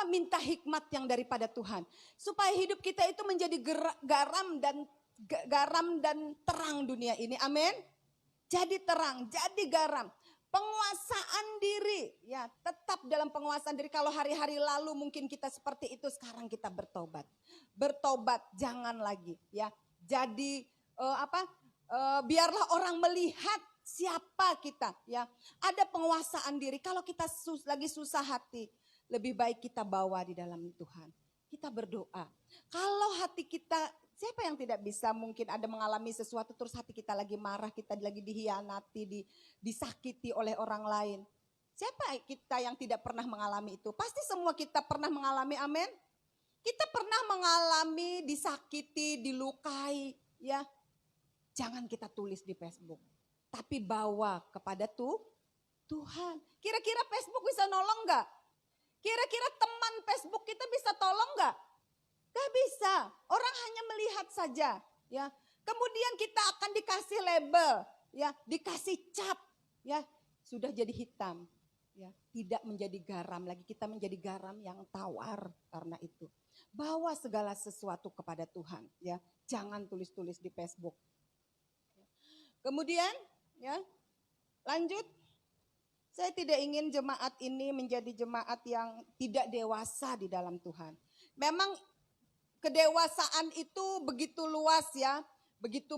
Minta hikmat yang daripada Tuhan. Supaya hidup kita itu menjadi garam dan terang dunia ini. Amin. Jadi terang, jadi garam. Penguasaan diri, ya tetap dalam penguasaan diri. Kalau hari-hari lalu mungkin kita seperti itu, sekarang kita bertobat. Bertobat, jangan lagi, ya. Jadi biarlah orang melihat siapa kita, ya. Ada penguasaan diri. Kalau kita lagi susah hati, lebih baik kita bawa di dalam Tuhan. Kita berdoa. Kalau hati kita, siapa yang tidak bisa mungkin ada mengalami sesuatu terus hati kita lagi marah, kita lagi dihianati, disakiti oleh orang lain. Siapa kita yang tidak pernah mengalami itu? Pasti semua kita pernah mengalami, amin. Kita pernah mengalami disakiti, dilukai, ya. Jangan kita tulis di Facebook, tapi bawa kepada Tuhan. Kira-kira Facebook bisa nolong gak? Kira-kira teman Facebook kita bisa tolong gak? Gak bisa, orang hanya melihat saja, ya. Kemudian kita akan dikasih label, ya, dikasih cap, ya, sudah jadi hitam, ya, tidak menjadi garam lagi, kita menjadi garam yang tawar karena itu. Bawa segala sesuatu kepada Tuhan, ya, jangan tulis-tulis di Facebook. Kemudian, ya, lanjut. Saya tidak ingin jemaat ini menjadi jemaat yang tidak dewasa di dalam Tuhan. Memang kedewasaan itu begitu luas ya, begitu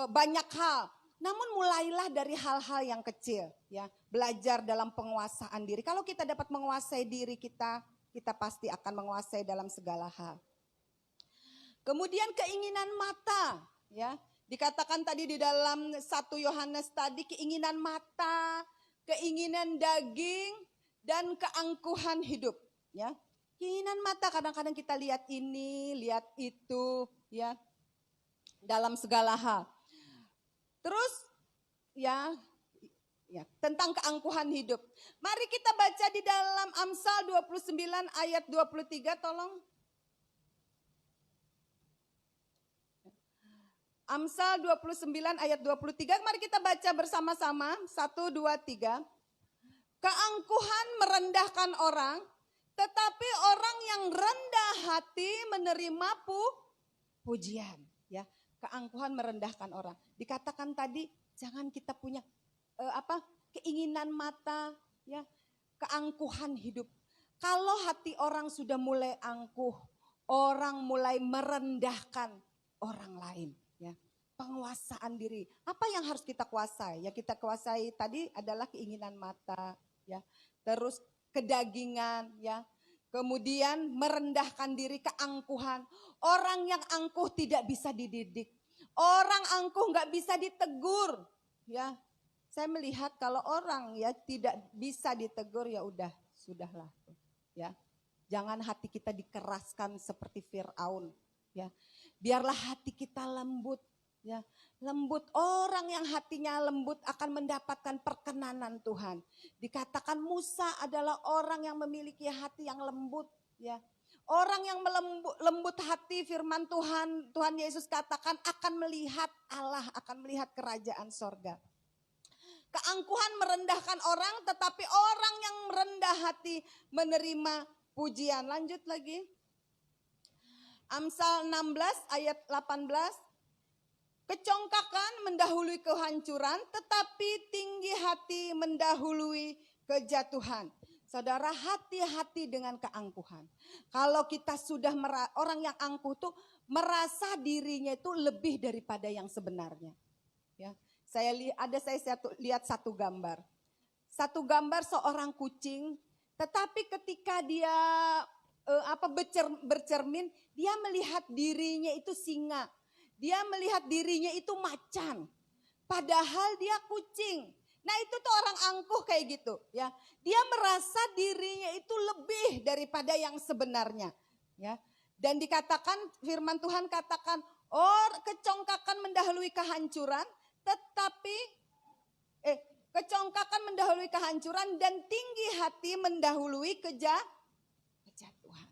banyak hal. Namun mulailah dari hal-hal yang kecil ya, belajar dalam penguasaan diri. Kalau kita dapat menguasai diri kita, kita pasti akan menguasai dalam segala hal. Kemudian keinginan mata ya. Dikatakan tadi di dalam 1 Yohanes tadi, keinginan mata, keinginan daging, dan keangkuhan hidup. Ya, keinginan mata kadang-kadang kita lihat ini, lihat itu, ya, dalam segala hal. Terus, ya, Ya, tentang keangkuhan hidup. Mari kita baca di dalam Amsal 29 ayat 23 tolong. Amsal 29 ayat 23, mari kita baca bersama-sama. 1, 2, 3. Keangkuhan merendahkan orang, tetapi orang yang rendah hati menerima pujian. Ya, keangkuhan merendahkan orang. Dikatakan tadi, jangan kita punya keinginan mata, ya, keangkuhan hidup. Kalau hati orang sudah mulai angkuh, orang mulai merendahkan orang lain, ya. Penguasaan diri. Apa yang harus kita kuasai? Ya, kita kuasai tadi adalah keinginan mata, ya. Terus kedagingan, ya. Kemudian merendahkan diri, keangkuhan. Orang yang angkuh tidak bisa dididik. Orang angkuh nggak bisa ditegur, ya. Saya melihat kalau orang ya tidak bisa ditegur, ya udah, sudahlah, ya. Jangan hati kita dikeraskan seperti Firaun, ya. Biarlah hati kita lembut, ya. Lembut, orang yang hatinya lembut akan mendapatkan perkenanan Tuhan. Dikatakan Musa adalah orang yang memiliki hati yang lembut, ya. Orang yang lembut hati, firman Tuhan Yesus katakan akan melihat Allah, akan melihat kerajaan sorga. Keangkuhan merendahkan orang, tetapi orang yang rendah hati menerima pujian. Lanjut lagi. Amsal 16 ayat 18. Kecongkakan mendahului kehancuran, tetapi tinggi hati mendahului kejatuhan. Saudara, hati-hati dengan keangkuhan. Kalau kita sudah orang yang angkuh tuh merasa dirinya itu lebih daripada yang sebenarnya. Ya. Saya lihat satu gambar. Satu gambar seorang kucing, tetapi ketika dia bercermin, dia melihat dirinya itu singa. Dia melihat dirinya itu macan. Padahal dia kucing. Nah, itu tuh orang angkuh kayak gitu, ya. Dia merasa dirinya itu lebih daripada yang sebenarnya, ya. Dan dikatakan firman Tuhan katakan, kecongkakan mendahului kehancuran. Tetapi kecongkakan mendahului kehancuran dan tinggi hati mendahului kejatuhan.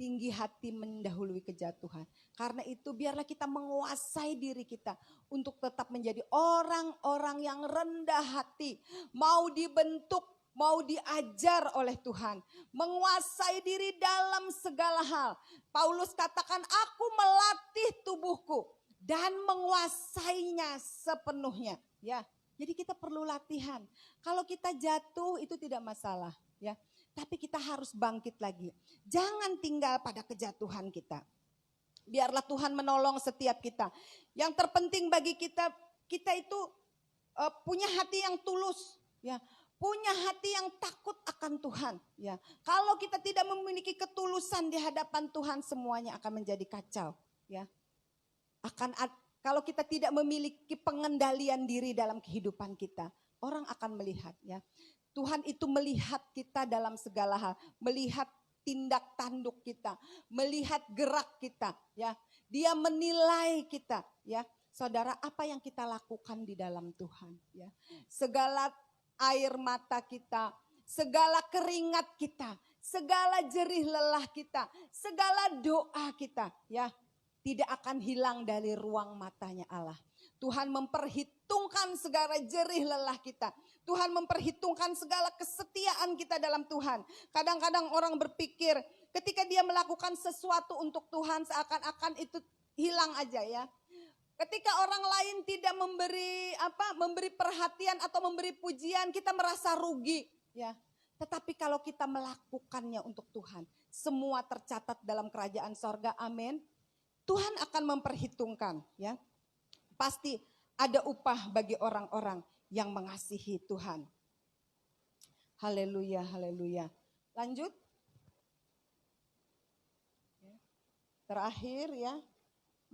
Tinggi hati mendahului kejatuhan. Karena itu biarlah kita menguasai diri kita untuk tetap menjadi orang-orang yang rendah hati. Mau dibentuk, mau diajar oleh Tuhan. Menguasai diri dalam segala hal. Paulus katakan, aku melatih tubuhku dan menguasainya sepenuhnya, ya. Jadi kita perlu latihan. Kalau kita jatuh itu tidak masalah, ya. Tapi kita harus bangkit lagi. Jangan tinggal pada kejatuhan kita. Biarlah Tuhan menolong setiap kita. Yang terpenting bagi kita itu punya hati yang tulus, ya. Punya hati yang takut akan Tuhan, ya. Kalau kita tidak memiliki ketulusan di hadapan Tuhan, semuanya akan menjadi kacau, ya. Kalau kita tidak memiliki pengendalian diri dalam kehidupan kita, orang akan melihat, ya. Tuhan itu melihat kita dalam segala hal, melihat tindak tanduk kita, melihat gerak kita, ya. Dia menilai kita, ya. Saudara, apa yang kita lakukan di dalam Tuhan, ya. Segala air mata kita, segala keringat kita, segala jerih lelah kita, segala doa kita, ya. Tidak akan hilang dari ruang matanya Allah. Tuhan memperhitungkan segala jerih lelah kita. Tuhan memperhitungkan segala kesetiaan kita dalam Tuhan. Kadang-kadang orang berpikir ketika dia melakukan sesuatu untuk Tuhan seakan-akan itu hilang aja, ya. Ketika orang lain tidak memberi perhatian atau memberi pujian, kita merasa rugi, ya. Tetapi kalau kita melakukannya untuk Tuhan, semua tercatat dalam kerajaan sorga, amin. Tuhan akan memperhitungkan, ya. Pasti ada upah bagi orang-orang yang mengasihi Tuhan. Haleluya, haleluya. Lanjut. Terakhir, ya.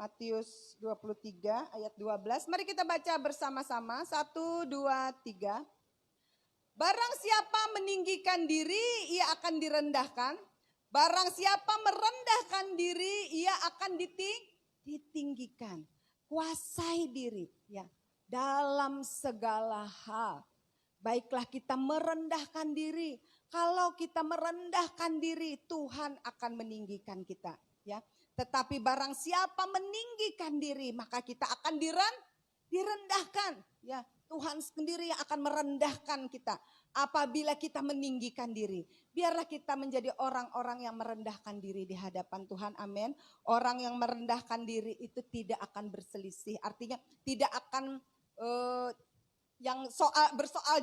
Matius 23 ayat 12. Mari kita baca bersama-sama. 1, 2, 3. Barang siapa meninggikan diri, ia akan direndahkan. Barang siapa merendahkan diri, ia akan ditinggikan. Kuasai diri, ya, dalam segala hal. Baiklah kita merendahkan diri. Kalau kita merendahkan diri, Tuhan akan meninggikan kita, ya. Tetapi barang siapa meninggikan diri, maka kita akan direndahkan, ya. Tuhan sendiri yang akan merendahkan kita apabila kita meninggikan diri. Biarlah kita menjadi orang-orang yang merendahkan diri di hadapan Tuhan, amin. Orang yang merendahkan diri itu tidak akan berselisih, artinya tidak akan yang bersoal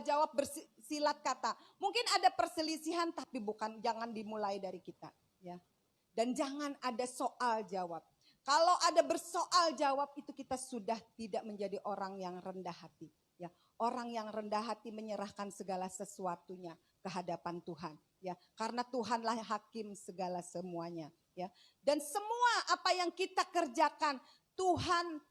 jawab bersilat kata. Mungkin ada perselisihan tapi jangan dimulai dari kita, ya. Dan jangan ada soal jawab. Kalau ada bersoal jawab itu kita sudah tidak menjadi orang yang rendah hati, ya. Orang yang rendah hati menyerahkan segala sesuatunya ke hadapan Tuhan, ya. Karena Tuhanlah hakim segala semuanya, ya. Dan semua apa yang kita kerjakan Tuhan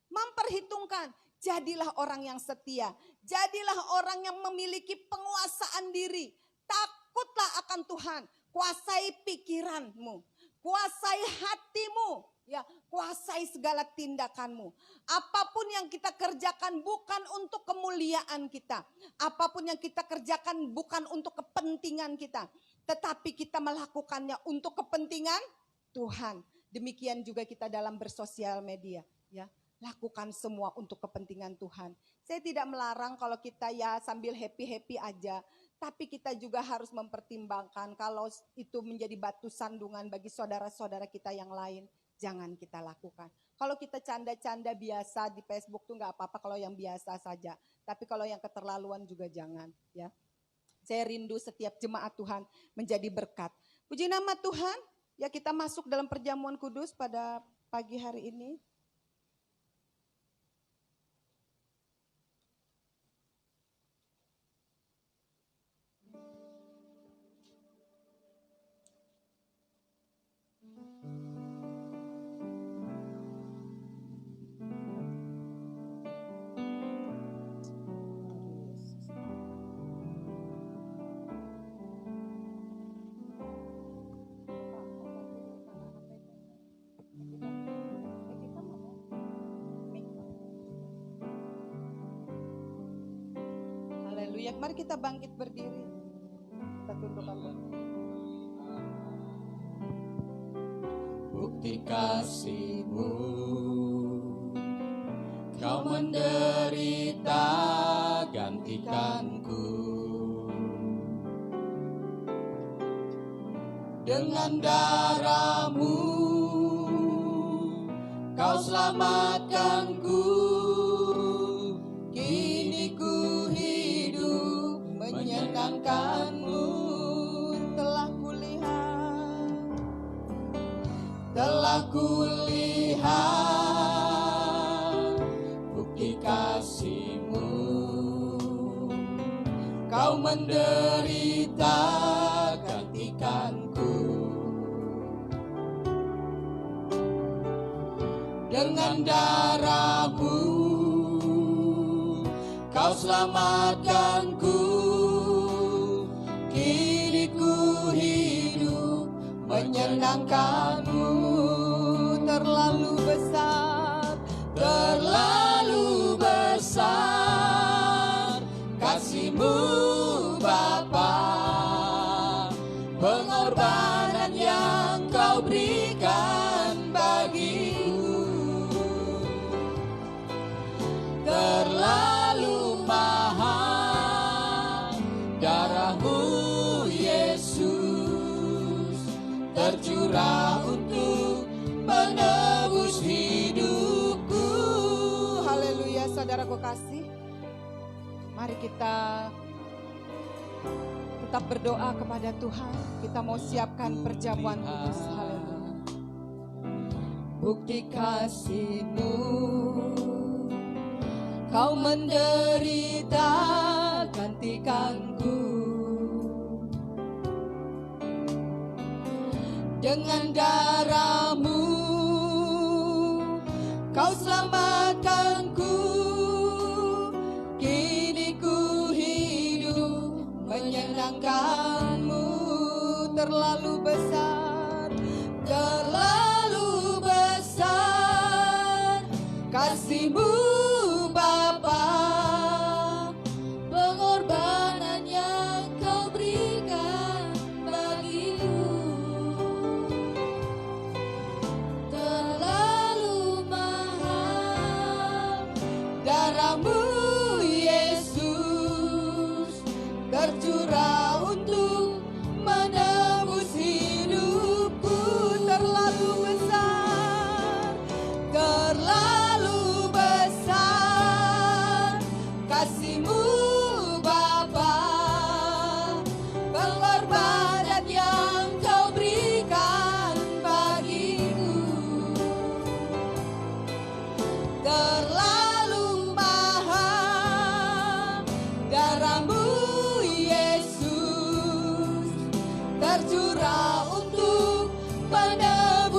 memperhitungkan. Jadilah orang yang setia, jadilah orang yang memiliki penguasaan diri. Takutlah akan Tuhan, kuasai pikiranmu, kuasai hatimu, ya, kuasai segala tindakanmu. Apapun yang kita kerjakan bukan untuk kemuliaan kita. Apapun yang kita kerjakan bukan untuk kepentingan kita. Tetapi kita melakukannya untuk kepentingan Tuhan. Demikian juga kita dalam bersosial media, ya. Lakukan semua untuk kepentingan Tuhan. Saya tidak melarang kalau kita ya sambil happy-happy aja. Tapi kita juga harus mempertimbangkan kalau itu menjadi batu sandungan bagi saudara-saudara kita yang lain. Jangan kita lakukan. Kalau kita canda-canda biasa di Facebook tuh gak apa-apa kalau yang biasa saja. Tapi kalau yang keterlaluan juga jangan, ya. Saya rindu setiap jemaat Tuhan menjadi berkat. Puji nama Tuhan. Ya, kita masuk dalam perjamuan kudus pada pagi hari ini. Haleluya, mari kita bangkit berdiri. Kita tundukkan diri. Bukti kasih-Mu, Kau menderita gantikanku. Dengan darah-Mu Kau selamatkanku. Kini ku hidup menyenangkan-Mu. Telah kulihat bukti kasih-Mu. Kau menderita gantikanku. Dengan darah-Mu Kau selamatkanku. Kini ku hidup menyenangkan-Mu. Terlalu besar kasih-Mu Bapa, pengorbanan yang Kau berikan bagiku. Terlalu mahal darah-Mu Yesus, tercurah untuk menebus hidupku. Haleluya, saudaraku kasih. Mari kita tetap berdoa kepada Tuhan. Kita mau siapkan perjamuan kudus. Haleluya. Bukti kasih-Mu, Kau menderita gantikanku. Dengan darah-Mu Kau selamatkanku. Kini ku hidup menyenangkan-Mu. Terlalu besar kasih-Mu Bapa,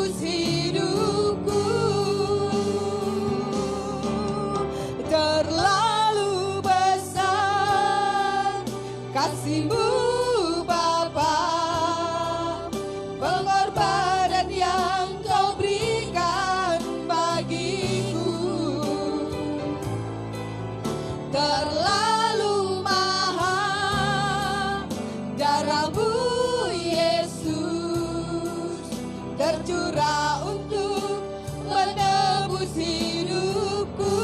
menebus hidupku. Terlalu besar kasih-Mu Bapa, pengorbanan yang Kau berikan bagiku. Terlalu mahal darah-Mu Yesus, tercurah untuk menebus hidupku.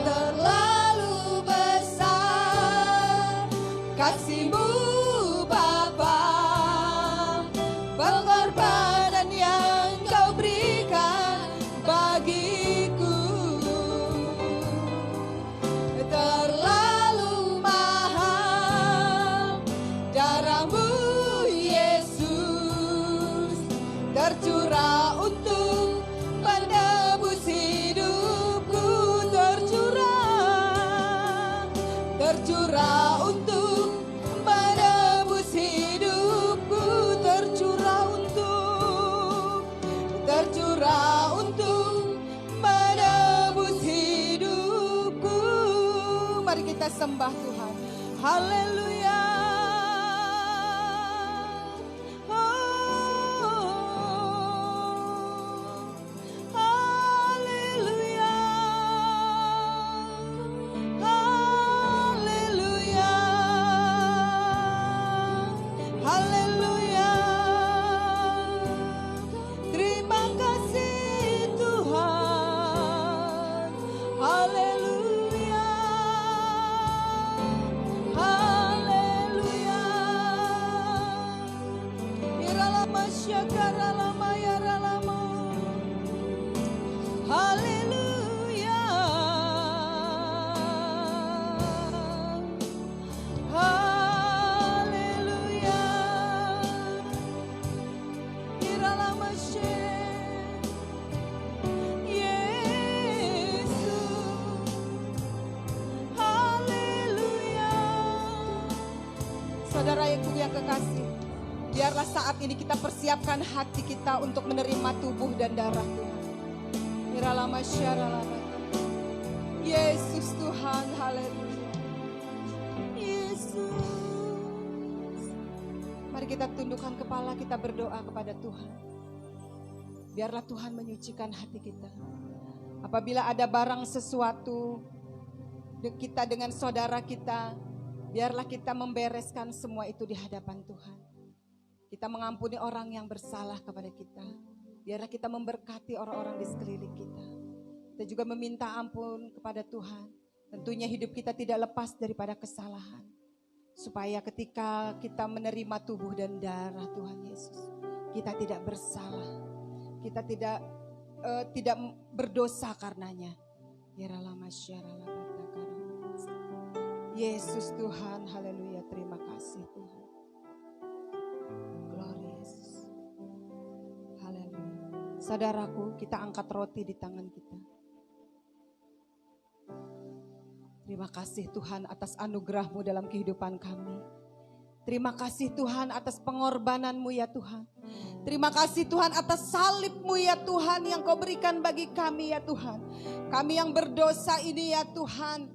Terlalu besar kasih-Mu Bapa, pengorbanan yang Kau berikan bagiku. Terlalu mahal darah-Mu Yesus, tercurah untuk menebus hidupku. Tercurah untuk menebus hidupku. Tercurah untuk menebus hidupku. Mari kita sembah Tuhan. Haleluya. Haleluya. Haleluya. Haleluya. Terima kasih Tuhan. Haleluya. Haleluya. Iralama syakara lama yaralama. Haleluya. Haleluya. Iralama syek Yesus. Haleluya. Saudara yang kekasih, biarlah saat ini kita persiapkan hati kita untuk menerima tubuh dan darah Tuhan. Iralama syaralama. Yesus Tuhan, haleluya. Yesus. Mari kita tundukkan kepala, kita berdoa kepada Tuhan. Biarlah Tuhan menyucikan hati kita. Apabila ada barang sesuatu kita dengan saudara kita, biarlah kita membereskan semua itu di hadapan Tuhan. Kita mengampuni orang yang bersalah kepada kita. Biarlah kita memberkati orang-orang di sekeliling kita. Kita juga meminta ampun kepada Tuhan. Tentunya hidup kita tidak lepas daripada kesalahan. Supaya ketika kita menerima tubuh dan darah Tuhan Yesus, kita tidak bersalah. Kita tidak berdosa karenanya. Yesus Tuhan, haleluya, terima kasih Tuhan. Glory Yesus. Haleluya. Saudaraku, kita angkat roti di tangan kita. Terima kasih Tuhan atas anugerah-Mu dalam kehidupan kami. Terima kasih Tuhan atas pengorbanan-Mu ya Tuhan. Terima kasih Tuhan atas salib-Mu ya Tuhan yang Kau berikan bagi kami ya Tuhan. Kami yang berdosa ini ya Tuhan,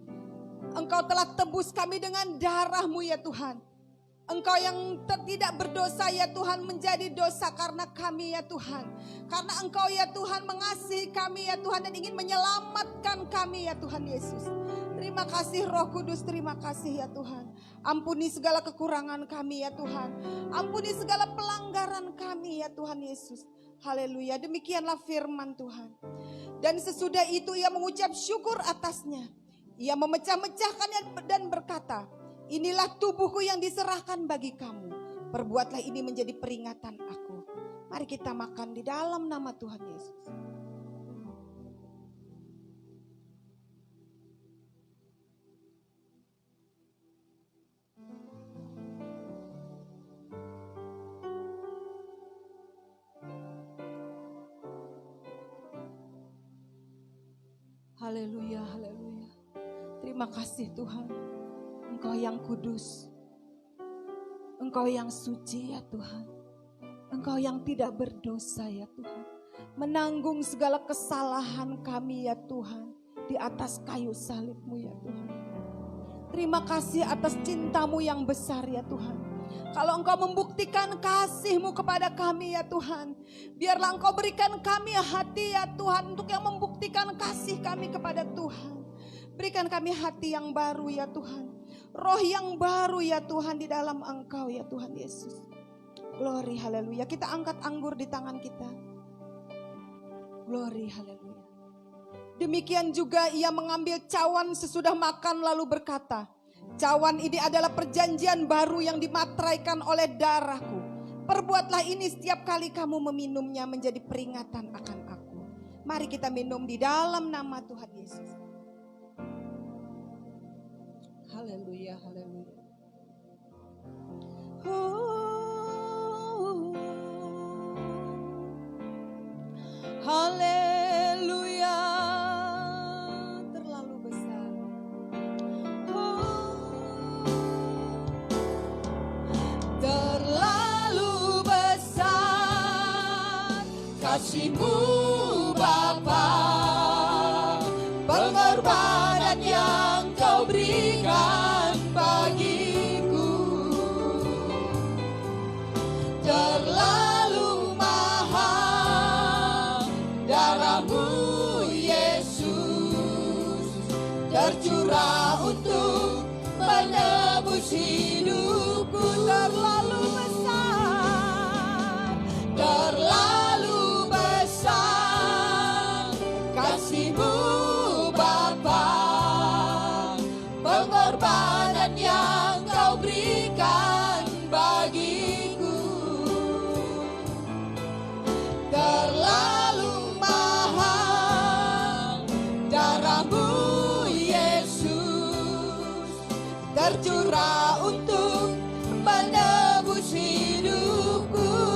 Engkau telah tebus kami dengan darah-Mu ya Tuhan. Engkau yang tidak berdosa ya Tuhan menjadi dosa karena kami ya Tuhan. Karena Engkau ya Tuhan mengasihi kami ya Tuhan dan ingin menyelamatkan kami ya Tuhan Yesus. Terima kasih Roh Kudus, terima kasih ya Tuhan. Ampuni segala kekurangan kami ya Tuhan. Ampuni segala pelanggaran kami ya Tuhan Yesus. Haleluya, demikianlah firman Tuhan. Dan sesudah itu ia mengucap syukur atasnya. Ia memecah-mecahkannya dan berkata, inilah tubuhku yang diserahkan bagi kamu. Perbuatlah ini menjadi peringatan aku. Mari kita makan di dalam nama Tuhan Yesus. Haleluya, haleluya. Terima kasih Tuhan. Engkau yang kudus. Engkau yang suci ya Tuhan. Engkau yang tidak berdosa ya Tuhan, menanggung segala kesalahan kami ya Tuhan di atas kayu salib-Mu ya Tuhan. Terima kasih atas cinta-Mu yang besar ya Tuhan. Kalau Engkau membuktikan kasih-Mu kepada kami ya Tuhan, biarlah Engkau berikan kami hati ya Tuhan untuk yang membuktikan kasih kami kepada Tuhan. Berikan kami hati yang baru ya Tuhan, roh yang baru ya Tuhan di dalam Engkau ya Tuhan Yesus. Glory haleluya. Kita angkat anggur di tangan kita. Glory haleluya. Demikian juga ia mengambil cawan sesudah makan lalu berkata, cawan ini adalah perjanjian baru yang dimateraikan oleh darahku. Perbuatlah ini setiap kali kamu meminumnya menjadi peringatan akan aku. Mari kita minum di dalam nama Tuhan Yesus. Haleluya, haleluya. Haleluya, terlalu besar. Terlalu besar kasih-Mu Bapa, pengorbanan yang Kau berikan bagiku. Terlalu mahal darah-Mu Yesus, tercurah untuk menebus hidupku. Terlalu besar, terlalu besar kasih-Mu Bapa, pengorbanan yang Kau berikan bagiku. Terlalu mahal darah-Mu Yesus, tercurah untuk menebus hidupku.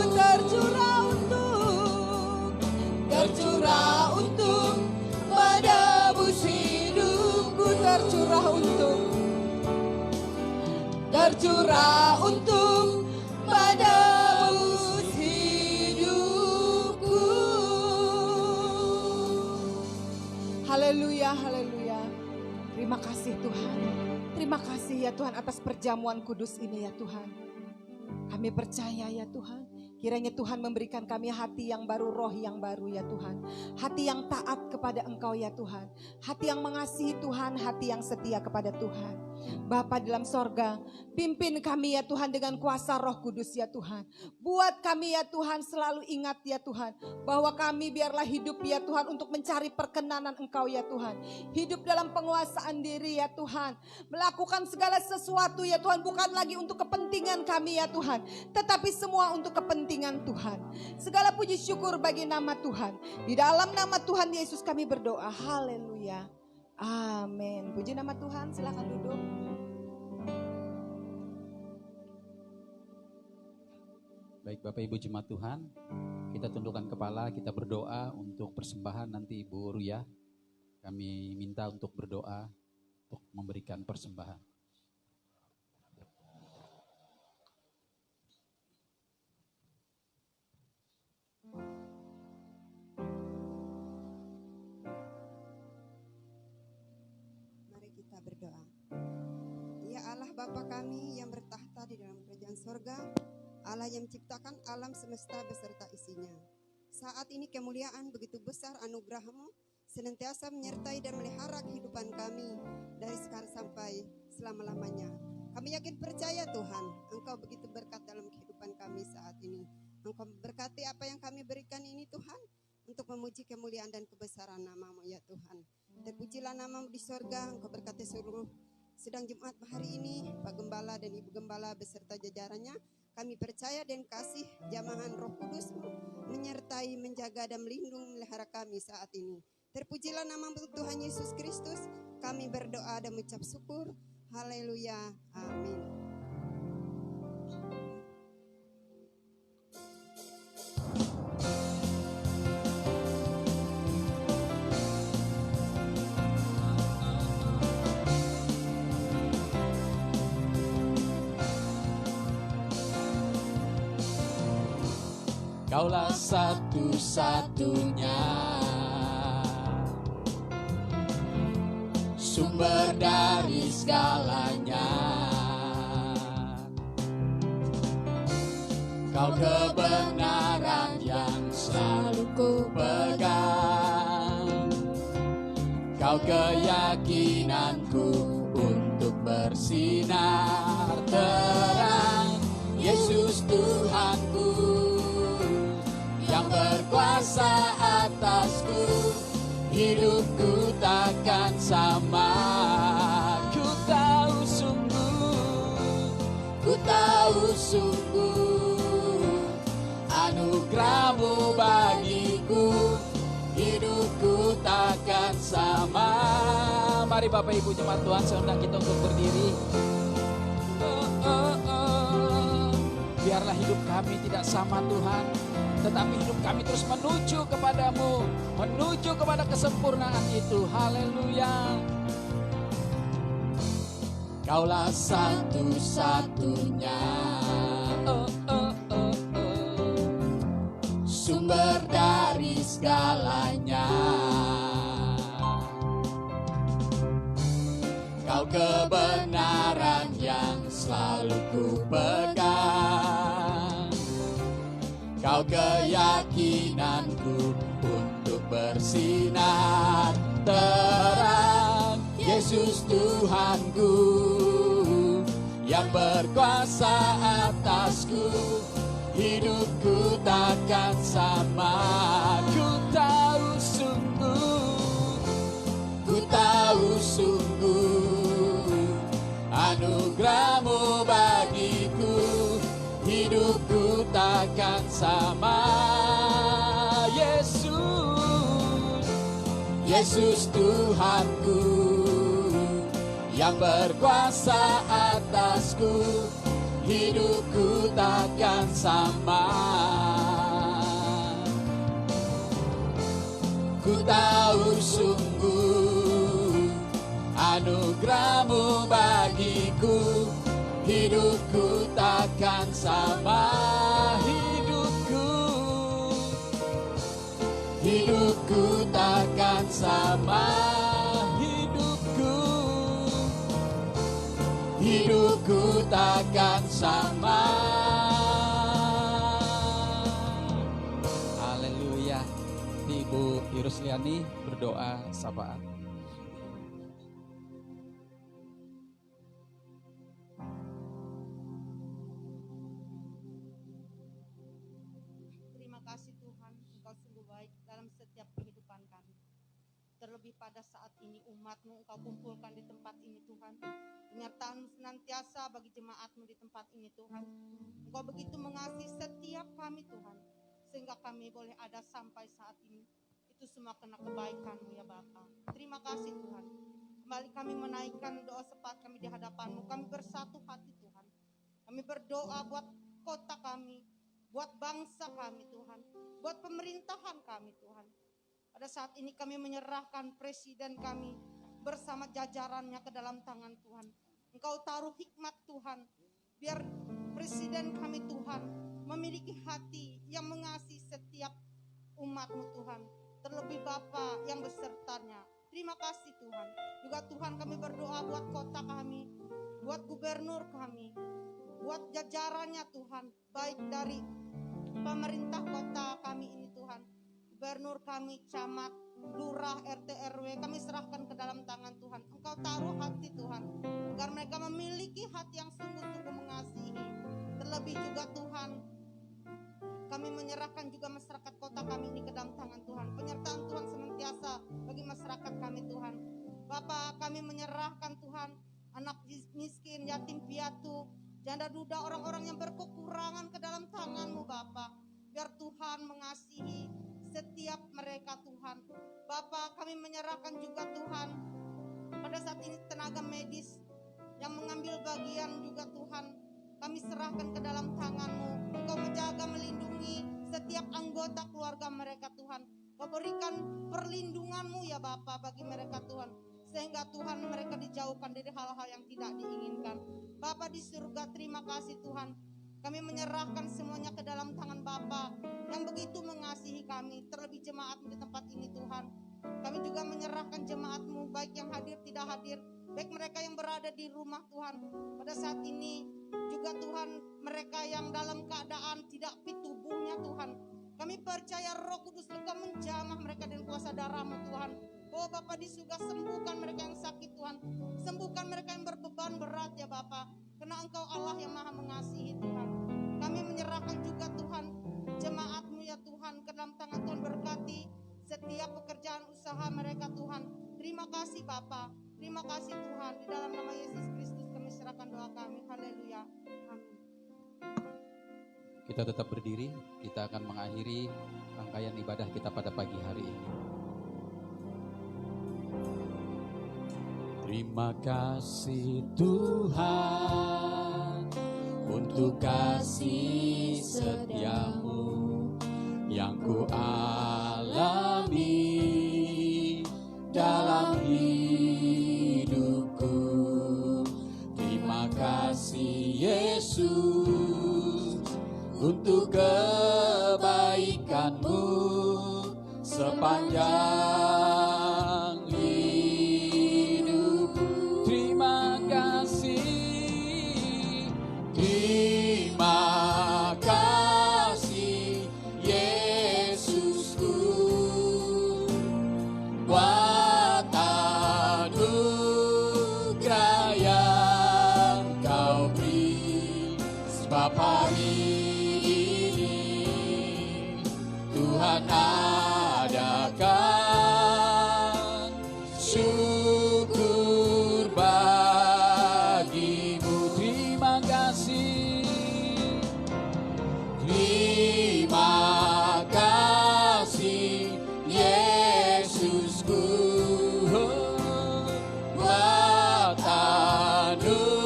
Tercurah untuk menebus hidupku. Tercurah untuk menebus hidupku. Haleluya, haleluya. Terima kasih Tuhan. Terima kasih ya Tuhan atas perjamuan kudus ini ya Tuhan. Kami percaya ya Tuhan, kiranya Tuhan memberikan kami hati yang baru, roh yang baru ya Tuhan. Hati yang taat kepada Engkau ya Tuhan. Hati yang mengasihi Tuhan, hati yang setia kepada Tuhan. Bapa dalam sorga, pimpin kami ya Tuhan dengan kuasa Roh Kudus ya Tuhan. Buat kami ya Tuhan selalu ingat ya Tuhan, bahwa kami biarlah hidup ya Tuhan untuk mencari perkenanan Engkau ya Tuhan. Hidup dalam penguasaan diri ya Tuhan. Melakukan segala sesuatu ya Tuhan, bukan lagi untuk kepentingan kami ya Tuhan, tetapi semua untuk kepentingan Tuhan. Segala puji syukur bagi nama Tuhan. Di dalam nama Tuhan Yesus kami berdoa. Haleluya. Amin. Puji nama Tuhan, silakan duduk. Baik Bapak Ibu jemaat Tuhan, kita tundukkan kepala, kita berdoa untuk persembahan nanti Ibu Ruya. Kami minta untuk berdoa, untuk memberikan persembahan. Berdoa. Ya Allah Bapa kami yang bertahta di dalam kerajaan sorga, Allah yang menciptakan alam semesta beserta isinya. Saat ini kemuliaan begitu besar anugerah-Mu senantiasa menyertai dan melihara kehidupan kami dari sekarang sampai selama-lamanya. Kami yakin percaya Tuhan, Engkau begitu berkat dalam kehidupan kami saat ini. Engkau berkati apa yang kami berikan ini Tuhan, untuk memuji kemuliaan dan kebesaran nama-Mu ya Tuhan. Terpujilah nama-Mu di sorga, Engkau berkati seluruh sedang Jumat hari ini, Pak Gembala dan Ibu Gembala beserta jajarannya. Kami percaya dan kasih jamahan Roh Kudus-Mu menyertai, menjaga dan melindungi melihara kami saat ini. Terpujilah nama-Mu Tuhan Yesus Kristus. Kami berdoa dan mengucap syukur. Haleluya. Amin. Kaulah satu-satunya sumber dari segalanya. Kau kebenaran yang selalu ku pegang. Kau keyakinanku untuk bersinar terang. Yesus Tuhanku yang berkuasa atasku, hidupku takkan sama. Ku tahu sungguh anugerah-Mu bagiku, hidupku takkan sama. Mari Bapak Ibu jemaat Tuhan, saya undang kita untuk berdiri. Biarlah hidup kami tidak sama Tuhan, tetapi hidup kami terus menuju kepadamu, menuju kepada kesempurnaan itu. Haleluya. Kaulah satu-satunya sumber dari segalanya. Kau kebenaran yang selalu ku pegang. Kau keyakinanku untuk bersinar terang. Yesus Tuhanku yang berkuasa atasku, hidupku takkan sama. Ku tahu sungguh anugerah-Mu bagiku, hidupku takkan sama. Yesus Tuhanku yang berkuasa atasku, hidupku takkan sama. Ku tahu sungguh anugerah-Mu bagiku, hidupku takkan sama. Hidupku takkan sama. Hidupku takkan sama. Haleluya. Ibu Irusliani berdoa sapaan. Terima kasih Tuhan, Engkau sungguh baik dalam setiap kehidupan kami. Terlebih pada saat ini umat-Mu Engkau kumpulkan di tempat ini Tuhan. Penyertaan senantiasa bagi jemaat-Mu di tempat ini Tuhan. Engkau begitu mengasihi setiap kami Tuhan, sehingga kami boleh ada sampai saat ini. Itu semua karena kebaikan-Mu ya Bapa. Terima kasih Tuhan. Kembali kami menaikkan doa sepat kami di hadapan-Mu. Kami bersatu hati Tuhan. Kami berdoa buat kota kami, buat bangsa kami Tuhan, buat pemerintahan kami Tuhan. Pada saat ini kami menyerahkan presiden kami bersama jajarannya ke dalam tangan Tuhan. Engkau taruh hikmat Tuhan, biar presiden kami Tuhan memiliki hati yang mengasihi setiap umat-Mu Tuhan. Terlebih Bapa yang besertanya. Terima kasih Tuhan. Juga Tuhan kami berdoa buat kota kami, buat gubernur kami, buat jajarannya Tuhan, baik dari pemerintah kota kami ini Tuhan, gubernur kami, camat, lurah, RT, RW, kami serahkan ke dalam tangan Tuhan. Engkau taruh hati Tuhan, agar mereka memiliki hati yang sungguh-sungguh mengasihi. Terlebih juga Tuhan, kami menyerahkan juga masyarakat kota kami ini ke dalam tangan Tuhan. Penyertaan Tuhan senantiasa bagi masyarakat kami Tuhan. Bapa, kami menyerahkan Tuhan, anak miskin, yatim piatu, janda duda, orang-orang yang berkekurangan ke dalam tangan-Mu Bapa. Biar Tuhan mengasihi setiap mereka Tuhan. Bapa, kami menyerahkan juga Tuhan, pada saat ini tenaga medis yang mengambil bagian juga Tuhan, kami serahkan ke dalam tangan-Mu. Engkau menjaga, melindungi setiap anggota keluarga mereka Tuhan. Kau berikan perlindungan-Mu ya Bapa bagi mereka Tuhan, sehingga Tuhan mereka dijauhkan dari hal-hal yang tidak diinginkan. Bapa di surga, terima kasih Tuhan. Kami menyerahkan semuanya ke dalam tangan Bapa yang kami, terlebih jemaat-Mu di tempat ini Tuhan. Kami juga menyerahkan jemaat-Mu, baik yang hadir tidak hadir, baik mereka yang berada di rumah Tuhan. Pada saat ini juga Tuhan, mereka yang dalam keadaan tidak fit tubuhnya Tuhan. Kami percaya Roh Kudus Engkau menjamah mereka dengan kuasa darah-Mu Tuhan. Oh Bapa di surga, sembuhkan mereka yang sakit Tuhan. Sembuhkan mereka yang berbeban berat ya Bapa. Karena Engkau Allah yang maha mengasihi Tuhan. Kami menyerahkan juga Tuhan jemaat-Mu ya Tuhan ke dalam tangan Tuhan, berkati setiap pekerjaan usaha mereka Tuhan. Terima kasih Bapa. Terima kasih Tuhan. Di dalam nama Yesus Kristus kami serahkan doa kami. Haleluya. Amin. Kita tetap berdiri, kita akan mengakhiri rangkaian ibadah kita pada pagi hari ini. Terima kasih Tuhan untuk kasih setia-Mu yang ku alami dalam hidupku. Terima kasih Yesus untuk kebaikan-Mu sepanjang hidupku. Terima kasih, terima kasih Yesusku buat anugerah yang Kau beri. Sebab hari Tuhan adakan syukur bagi-Mu. Terima kasih, terima kasih Yesusku buat anugerah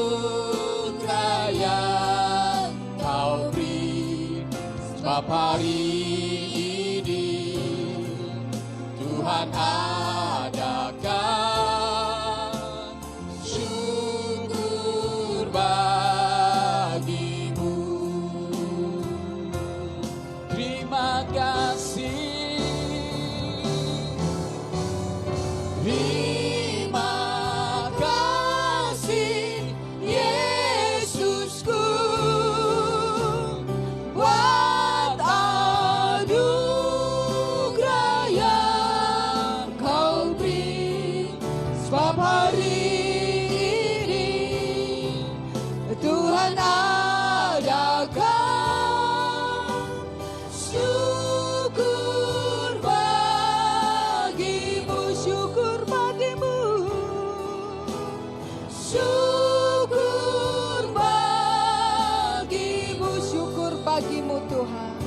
yang Kau beri. Sebab hari Tuhan adakan syukur bagi-Mu. Terima kasih, terima kasih Yesusku buat anugerah yang Kau beri. Sebab hari ini Tuhan adakan syukur bagi-Mu, syukur bagi-Mu, syukur bagi-Mu, syukur bagi-Mu Tuhan.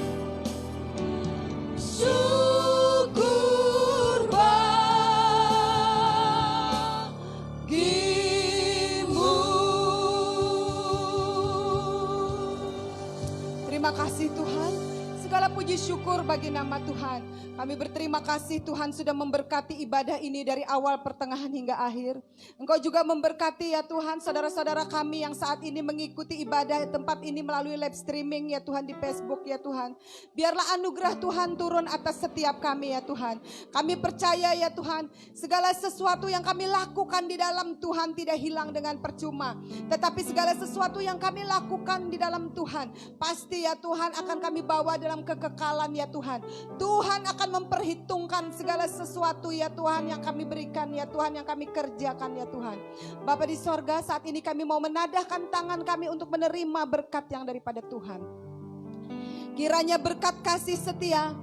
Syukur bagi-Mu. Terima kasih Tuhan. Segala puji syukur bagi nama Tuhan. Kami berterima kasih Tuhan sudah memberkati ibadah ini dari awal, pertengahan hingga akhir. Engkau juga memberkati ya Tuhan saudara-saudara kami yang saat ini mengikuti ibadah tempat ini melalui live streaming ya Tuhan di Facebook ya Tuhan. Biarlah anugerah Tuhan turun atas setiap kami ya Tuhan. Kami percaya ya Tuhan, segala sesuatu yang kami lakukan di dalam Tuhan tidak hilang dengan percuma. Tetapi segala sesuatu yang kami lakukan di dalam Tuhan, pasti ya Tuhan akan kami bawa dalam kekekalan ya Tuhan. Tuhan akan memperhitungkan segala sesuatu ya Tuhan yang kami berikan ya Tuhan, yang kami kerjakan ya Tuhan. Bapa di sorga, saat ini kami mau menadahkan tangan kami untuk menerima berkat yang daripada Tuhan. Kiranya berkat kasih setia,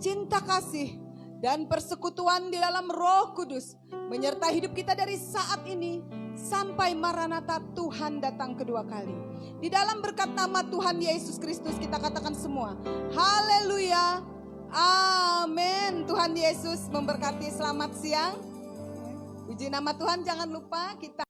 cinta kasih, dan persekutuan di dalam Roh Kudus menyertai hidup kita dari saat ini sampai Maranatha Tuhan datang kedua kali. Di dalam berkat nama Tuhan Yesus Kristus kita katakan semua, haleluya, amin. Tuhan Yesus memberkati. Selamat siang. Puji nama Tuhan. Jangan lupa kita